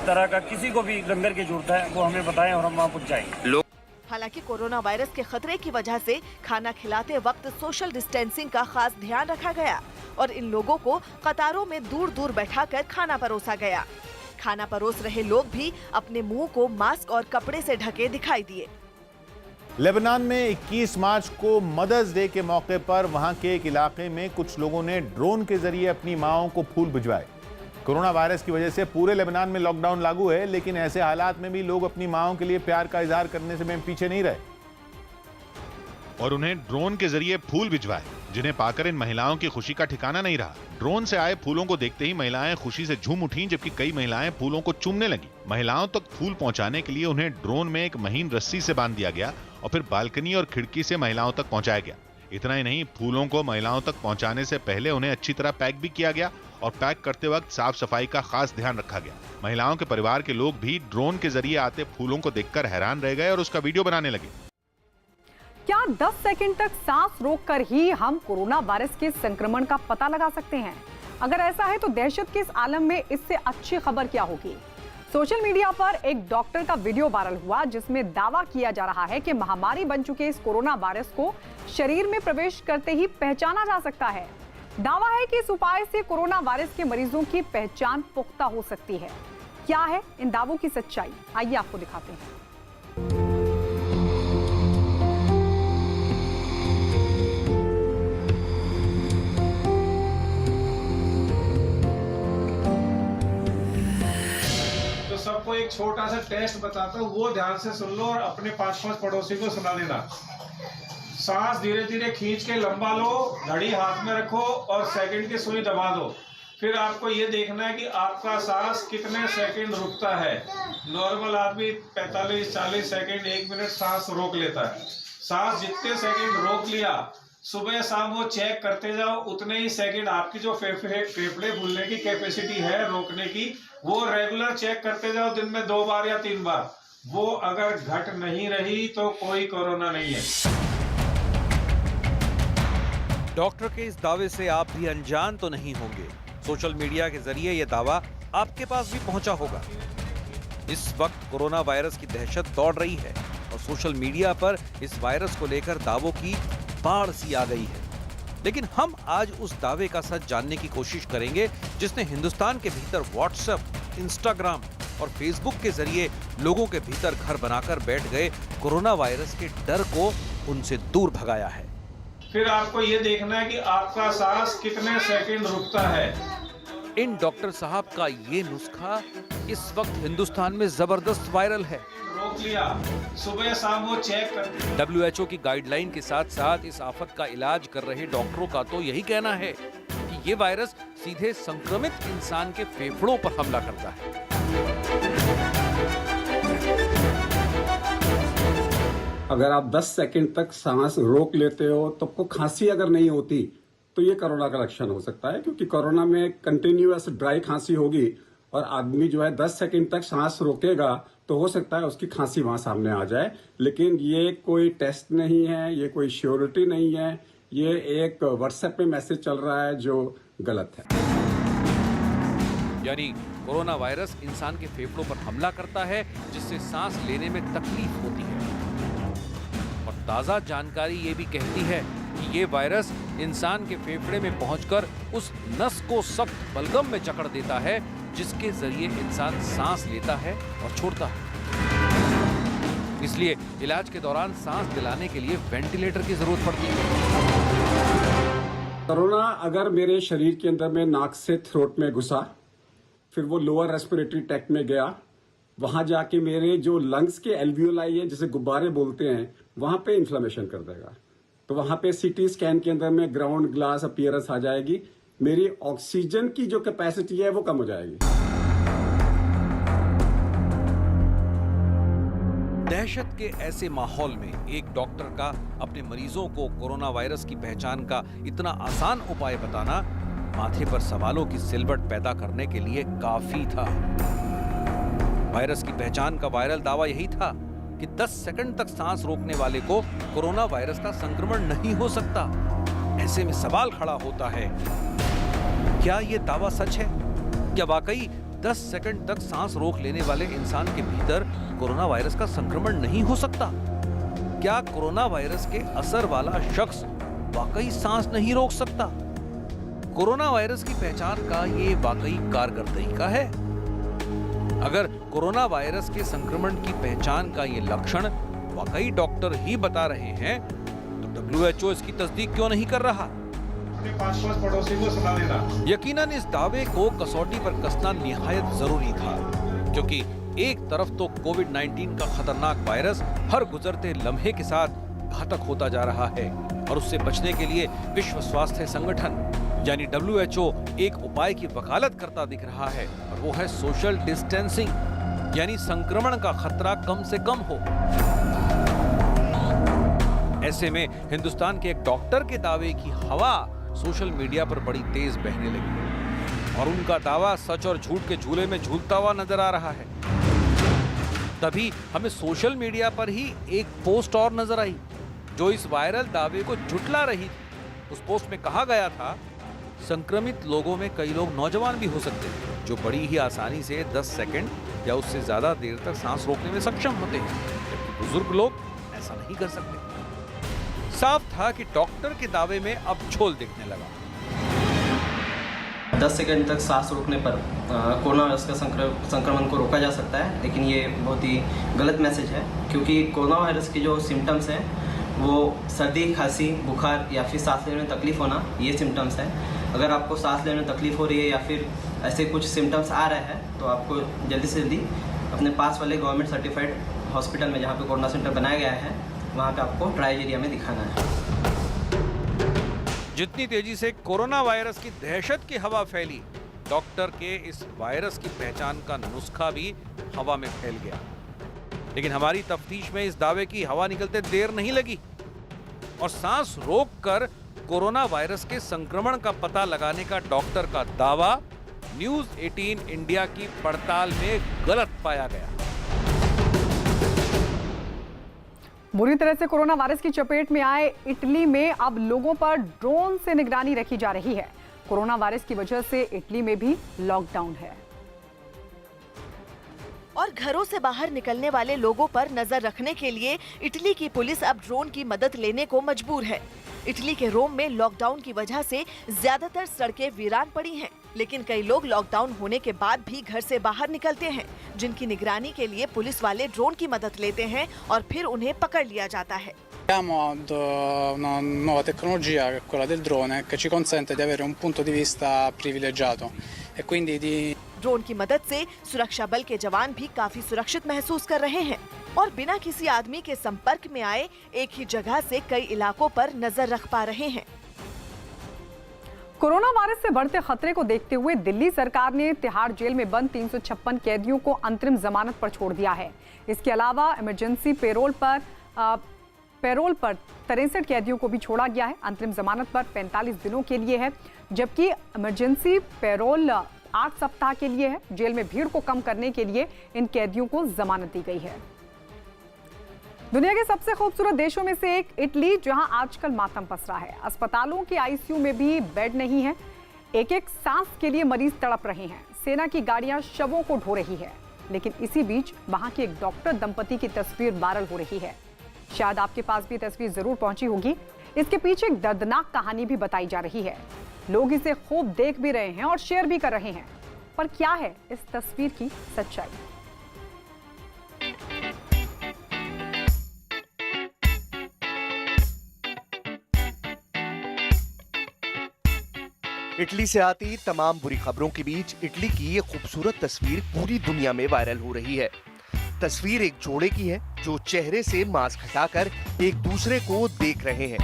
तरह का किसी को भी लंगर की जरूरत है वो हमें बताएं और हम वहाँ पहुँच जाएंगे। हालांकि कोरोना वायरस के खतरे की वजह से खाना खिलाते वक्त सोशल डिस्टेंसिंग का खास ध्यान रखा गया और इन लोगों को कतारों में दूर दूर बैठाकर खाना परोसा गया। खाना परोस रहे लोग भी अपने मुंह को मास्क और कपड़े से ढके दिखाई दिए। लेबनान में 21 मार्च को मदर्स डे के मौके पर वहां के एक इलाके में कुछ लोगों ने ड्रोन के जरिए अपनी माओं को फूल भिजवाए। कोरोना वायरस की वजह से पूरे लेबनान में लॉकडाउन लागू है, लेकिन ऐसे हालात में भी लोग अपनी माओं के लिए प्यार का इजहार करने से में पीछे नहीं रहे और उन्हें ड्रोन के जरिए फूल भिजवाए, जिन्हें पाकर इन महिलाओं की खुशी का ठिकाना नहीं रहा। ड्रोन से आए फूलों को देखते ही महिलाएं खुशी से झूम उठीं, जबकि कई महिलाएं फूलों को चूमने लगी। महिलाओं तक फूल पहुंचाने के लिए उन्हें ड्रोन में एक महीन रस्सी से बांध दिया गया और फिर बालकनी और खिड़की से महिलाओं तक पहुंचाया गया। इतना ही नहीं, फूलों को महिलाओं तक पहुंचाने से पहले उन्हें अच्छी तरह पैक भी किया गया और पैक करते वक्त साफ सफाई का खास ध्यान रखा गया। महिलाओं के परिवार के लोग भी ड्रोन के जरिए आते फूलों को देखकर हैरान रह गए और उसका वीडियो बनाने लगे। क्या 10 सेकंड तक सांस रोककर ही हम कोरोना वायरस के संक्रमण का पता लगा सकते हैं? अगर ऐसा है तो दहशत के इस आलम में इससे अच्छी खबर क्या होगी? सोशल मीडिया पर एक डॉक्टर का वीडियो वायरल हुआ जिसमें दावा किया जा रहा है कि महामारी बन चुके इस कोरोना वायरस को शरीर में प्रवेश करते ही पहचाना जा सकता है। दावा है कि इस उपाय से कोरोना वायरस के मरीजों की पहचान पुख्ता हो सकती है। क्या है इन दावों की सच्चाई? आइए आपको दिखाते हैं। तो सबको एक छोटा सा टेस्ट बताता हूँ, वो ध्यान से सुन लो और अपने 5-5 पड़ोसी को सुना देना। सांस धीरे धीरे खींच के लंबा लो, घड़ी हाथ में रखो और सेकंड की सुई दबा दो। फिर आपको ये देखना है कि आपका सांस कितने सेकंड रुकता है। नॉर्मल आदमी 45-40 सेकंड 1 मिनट सांस रोक लेता है। सांस जितने सेकंड रोक लिया, सुबह शाम वो चेक करते जाओ, उतने ही सेकंड आपकी जो फेफड़े फूलने की कैपेसिटी है रोकने की, वो रेगुलर चेक करते जाओ, दिन में 2 बार या 3 बार। वो अगर घट नहीं रही तो कोई कोरोना नहीं है। डॉक्टर के इस दावे से आप भी अनजान तो नहीं होंगे। सोशल मीडिया के जरिए यह दावा आपके पास भी पहुंचा होगा। इस वक्त कोरोना वायरस की दहशत दौड़ रही है और सोशल मीडिया पर इस वायरस को लेकर दावों की बाढ़ सी आ गई है। लेकिन हम आज उस दावे का सच जानने की कोशिश करेंगे जिसने हिंदुस्तान के भीतर व्हाट्सएप, इंस्टाग्राम और फेसबुक के जरिए लोगों के भीतर घर बनाकर बैठ गए कोरोना वायरस के डर को उनसे दूर भगाया है। फिर आपको ये देखना है कि आपका सांस कितने सेकंड रुकता है। इन डॉक्टर साहब का ये नुस्खा इस वक्त हिंदुस्तान में जबरदस्त वायरल है। रोक लिया, सुबह शाम वो चेक करते। WHO की गाइडलाइन के साथ साथ इस आफत का इलाज कर रहे डॉक्टरों का तो यही कहना है कि ये वायरस सीधे संक्रमित इंसान के फेफड़ों पर हमला करता है। अगर आप 10 सेकंड तक सांस रोक लेते हो तो आपको खांसी अगर नहीं होती तो ये कोरोना का लक्षण हो सकता है, क्योंकि कोरोना में कंटिन्यूअस ड्राई खांसी होगी और आदमी जो है 10 सेकंड तक सांस रोकेगा तो हो सकता है उसकी खांसी वहां सामने आ जाए। लेकिन ये कोई टेस्ट नहीं है, ये कोई श्योरिटी नहीं है, ये एक व्हाट्सएप पे मैसेज चल रहा है जो गलत है। यानी कोरोना वायरस इंसान के फेफड़ों पर हमला करता है जिससे सांस लेने में तकलीफ होती है। और ताजा जानकारी ये भी कहती है कि ये वायरस इंसान के फेफड़े में पहुंचकर उस नस को सख्त बलगम में जकड़ देता है जिसके जरिए इंसान सांस लेता है और छोड़ता है। इसलिए इलाज के दौरान सांस दिलाने के लिए वेंटिलेटर की जरूरत पड़ती है। कोरोना अगर मेरे शरीर के अंदर में नाक से थ्रोट में घुसा, फिर वो लोअर रेस्पिरेटरी ट्रैक्ट में गया, वहां जाके मेरे जो लंग्स के एल्वियोलाई है जिसे गुब्बारे बोलते हैं, वहां पे इन्फ्लेमेशन कर देगा। तो वहां पे सीटी स्कैन के अंदर में ग्राउंड ग्लास अपीयरेंस आ जाएगी, मेरी ऑक्सीजन की जो कैपेसिटी है वो कम हो जाएगी। दहशत के ऐसे माहौल में एक डॉक्टर का अपने मरीजों को कोरोना वायरस की पहचान का इतना आसान उपाय बताना माथे पर सवालों की सिलवट पैदा करने के लिए काफी था। वायरस की पहचान का वायरल दावा यही था कि 10 सेकंड तक सांस रोकने वाले को कोरोना वायरस का संक्रमण नहीं हो सकता। ऐसे में सवाल खड़ा होता है, क्या यह दावा सच है? क्या वाकई 10 सेकंड तक सांस रोक लेने वाले इंसान के भीतर कोरोना वायरस का संक्रमण नहीं हो सकता? क्या कोरोना वायरस के असर वाला शख्स वाकई सांस नहीं रोक सकता? कोरोना वायरस की पहचान का ये वाकई कारगर तरीका है? अगर कोरोना वायरस के संक्रमण की पहचान का ये लक्षण वाकई डॉक्टर ही बता रहे हैं तो WHO इसकी तस्दीक क्यों नहीं कर रहा? पड़ोसी को सुना देना। यकीनन इस दावे को कसौटी पर कसना निहायत जरूरी था, क्योंकि एक तरफ तो कोविड-19 का खतरनाक वायरस हर गुजरते लम्हे के साथ घातक होता जा रहा है और उससे बचने के लिए विश्व स्वास्थ्य संगठन यानी WHO एक उपाय की वकालत करता दिख रहा है और वो है सोशल डिस्टेंसिंग, यानी संक्रमण का खतरा कम से कम हो। ऐसे में हिंदुस्तान के एक डॉक्टर के दावे की हवा सोशल मीडिया पर बड़ी तेज बहने लगी और उनका दावा सच और झूठ के झूले में झूलता हुआ नजर आ रहा है। तभी हमें सोशल मीडिया पर ही एक पोस्ट और नजर आई जो इस वायरल दावे को झुठला रही थी। उस पोस्ट में कहा गया था, संक्रमित लोगों में कई लोग नौजवान भी हो सकते हैं जो बड़ी ही आसानी से 10 सेकंड या उससे ज्यादा देर तक सांस रोकने में सक्षम होते हैं, जबकि बुजुर्ग लोग ऐसा नहीं कर सकते। साफ था कि डॉक्टर के दावे में अब झोल दिखने लगा। 10 सेकंड तक सांस रोकने पर कोरोना वायरस का संक्रमण को रोका जा सकता है, लेकिन ये बहुत ही गलत मैसेज है, क्योंकि कोरोना वायरस के जो सिम्टम्स हैं वो सर्दी, खांसी, बुखार या फिर सांस लेने में तकलीफ होना, ये सिम्टम्स हैं। अगर आपको सांस लेने में तकलीफ हो रही है या फिर ऐसे कुछ सिम्टम्स आ रहे हैं तो आपको जल्दी से जल्दी अपने पास वाले गवर्नमेंट सर्टिफाइड हॉस्पिटल में, जहाँ पे कोरोना सेंटर बनाया गया है, वहाँ पे आपको ट्रायल एरिया में दिखाना है। जितनी तेजी से कोरोना वायरस की दहशत की हवा फैली, डॉक्टर के इस वायरस की पहचान का नुस्खा भी हवा में फैल गया। लेकिन हमारी तफ्तीश में इस दावे की हवा निकलते देर नहीं लगी और सांस रोककर कोरोना वायरस के संक्रमण का पता लगाने का डॉक्टर का दावा न्यूज़ 18 इंडिया की पड़ताल में गलत पाया गया। बुरी तरह से कोरोना वायरस की चपेट में आए इटली में अब लोगों पर ड्रोन से निगरानी रखी जा रही है। कोरोना वायरस की वजह से इटली में भी लॉकडाउन है और घरों से बाहर निकलने वाले लोगों पर नजर रखने के लिए इटली की पुलिस अब ड्रोन की मदद लेने को मजबूर है। इटली के रोम में लॉकडाउन की वजह से ज्यादातर सड़कें वीरान पड़ी हैं, लेकिन कई लोग लॉकडाउन होने के बाद भी घर से बाहर निकलते हैं, जिनकी निगरानी के लिए पुलिस वाले ड्रोन की मदद लेते हैं और फिर उन्हें पकड़ लिया जाता है। Abbiamo una nuova tecnologia che è quella del drone che ci consente di avere un punto di vista privilegiato e quindi di drone की मदद से सुरक्षा बल के जवान भी काफी सुरक्षित महसूस कर रहे हैं और बिना किसी आदमी के संपर्क में आए एक ही जगह से कई इलाकों पर नजर रख पा रहे हैं। कोरोना वायरस से बढ़ते खतरे को देखते हुए दिल्ली सरकार ने तिहाड़ जेल में बंद 356 कैदियों को अंतरिम जमानत पर छोड़ दिया है। इसके अलावा इमरजेंसी पेरोल पर 63 कैदियों को भी छोड़ा गया है। अंतरिम जमानत पर 45 दिनों के लिए है, जबकि इमरजेंसी पेरोल 8 सप्ताह के लिए है। जेल में भीड़ को कम करने के लिए इन कैदियों को जमानत दी गई है। दुनिया के सबसे खूबसूरत देशों में से एक इटली, जहां आजकल मातम पसरा है। अस्पतालों के आईसीयू में भी बेड नहीं है। एक एक सांस के लिए मरीज तड़प रहे हैं। सेना की गाड़ियां शवों को ढो रही है, लेकिन इसी बीच वहां के एक डॉक्टर दंपति की तस्वीर वायरल हो रही है। शायद आपके पास भी तस्वीर जरूर पहुंची होगी। इसके पीछे एक दर्दनाक कहानी भी बताई जा रही है। लोग इसे खूब देख भी रहे हैं और शेयर भी कर रहे हैं, पर क्या है इस तस्वीर की सच्चाई? इटली से आती तमाम बुरी खबरों के बीच इटली की ये खूबसूरत तस्वीर पूरी दुनिया में वायरल हो रही है। तस्वीर एक जोड़े की है जो चेहरे से मास्क हटाकर एक दूसरे को देख रहे हैं।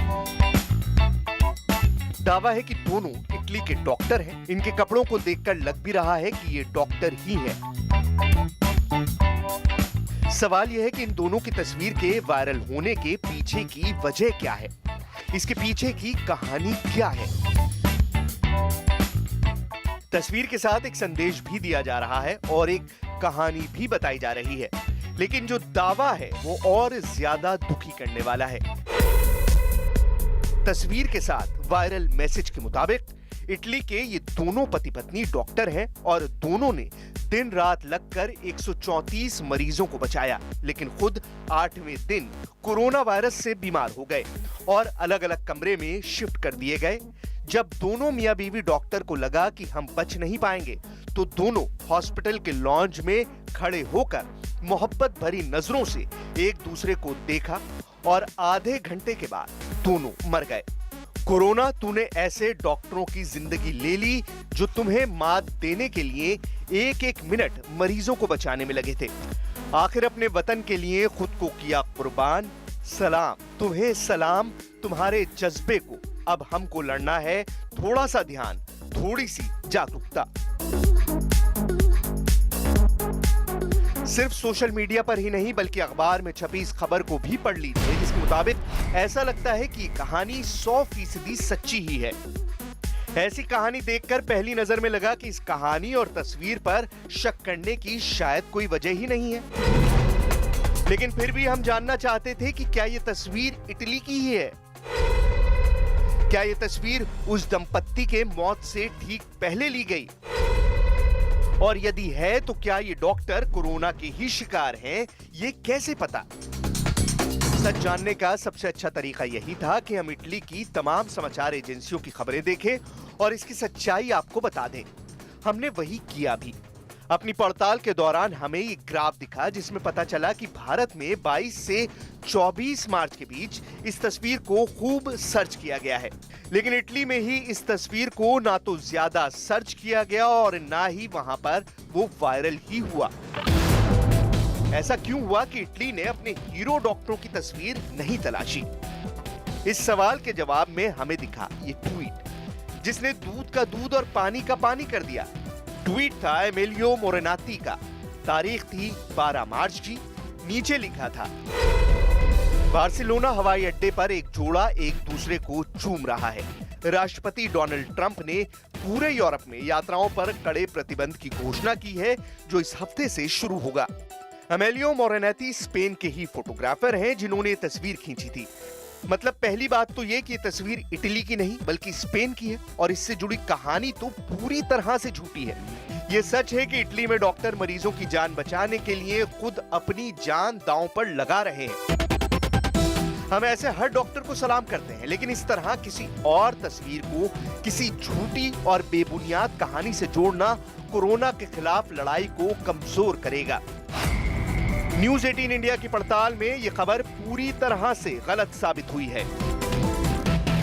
दावा है कि दोनों इटली के डॉक्टर हैं। इनके कपड़ों को देखकर लग भी रहा है कि ये डॉक्टर ही हैं। सवाल यह है कि इन दोनों की तस्वीर के वायरल होने के पीछे की वजह क्या है? इसके पीछे की कहानी क्या है? तस्वीर के साथ एक संदेश भी दिया जा रहा है और एक कहानी भी बताई जा रही है, लेकिन जो दावा है वो और ज्यादा दुखी करने वाला है। तस्वीर के साथ वायरल मैसेज के मुताबिक इटली के ये दोनों पति पत्नी डॉक्टर हैं और दोनों ने दिन रात लगकर 134 मरीजों को बचाया, लेकिन खुद 8वें दिन कोरोना वायरस से बीमार हो गए और अलग अलग कमरे में शिफ्ट कर दिए गए। जब दोनों मियां बीवी डॉक्टर को लगा कि हम बच नहीं पाएंगे, तो दोनों हॉस्पिटल के लॉन्ज में खड़े होकर मोहब्बत भरी नजरों से एक दूसरे को देखा और आधे घंटे के बाद दोनों मर गए। कोरोना, तूने ऐसे डॉक्टरों की जिंदगी ले ली जो तुम्हें मात देने के लिए एक एक मिनट मरीजों को बचाने में लगे थे। आखिर अपने वतन के लिए खुद को किया कुर्बान। सलाम तुम्हें, सलाम तुम्हारे जज्बे को। अब हमको लड़ना है, थोड़ा सा ध्यान, थोड़ी सी जागरूकता। सिर्फ सोशल मीडिया पर ही नहीं बल्कि अखबार में छपी इस खबर को भी पढ़ लीजिए, जिसके मुताबिक ऐसा लगता है कि कहानी 100% सच्ची ही है। ऐसी कहानी देखकर पहली नजर में लगा कि इस कहानी और तस्वीर पर शक करने की शायद कोई वजह ही नहीं है, लेकिन फिर भी हम जानना चाहते थे कि क्या ये तस्वीर इटली की ही है? क्या ये तस्वीर उस दंपत्ति के मौत से ठीक पहले ली गई? और यदि है तो क्या ये डॉक्टर कोरोना के ही शिकार हैं? ये कैसे पता? सच जानने का सबसे अच्छा तरीका यही था कि हम इटली की तमाम समाचार एजेंसियों की खबरें देखें और इसकी सच्चाई आपको बता दें। हमने वही किया भी। अपनी पड़ताल के दौरान हमें ये ग्राफ दिखा जिसमें पता चला कि भारत में 22 से 24 मार्च के बीच इस तस्वीर को खूब सर्च किया गया है, लेकिन इटली में ही इस तस्वीर को ना तो ज्यादा सर्च किया गया और ना ही वहां पर वो वायरल ही हुआ। ऐसा क्यों हुआ कि इटली ने अपने हीरो डॉक्टरों की तस्वीर नहीं तलाशी? इस सवाल के जवाब में हमें दिखा ये ट्वीट, जिसने दूध का दूध और पानी का पानी कर दिया। ट्वीट था एमिलियो मोरेनाती का, तारीख थी 12 मार्च की। नीचे लिखा था, बार्सिलोना हवाई अड्डे पर एक जोड़ा एक दूसरे को चूम रहा है। राष्ट्रपति डोनाल्ड ट्रंप ने पूरे यूरोप में यात्राओं पर कड़े प्रतिबंध की घोषणा की है, जो इस हफ्ते से शुरू होगा। एमिलियो मोरेनाती स्पेन के ही फोटोग्राफर हैं जिन्होंने तस्वीर खींची थी। मतलब पहली बात तो ये कि ये तस्वीर इटली की नहीं बल्कि स्पेन की है, और इससे जुड़ी कहानी तो पूरी तरह से झूठी है। ये सच है कि इटली में डॉक्टर मरीजों की जान बचाने के लिए खुद अपनी जान दांव पर लगा रहे हैं। हम ऐसे हर डॉक्टर को सलाम करते हैं, लेकिन इस तरह किसी और तस्वीर को किसी झूठी और बेबुनियाद कहानी से जोड़ना कोरोना के खिलाफ लड़ाई को कमजोर करेगा। न्यूज़ 18 इंडिया की पड़ताल में यह खबर पूरी तरह से गलत साबित हुई है।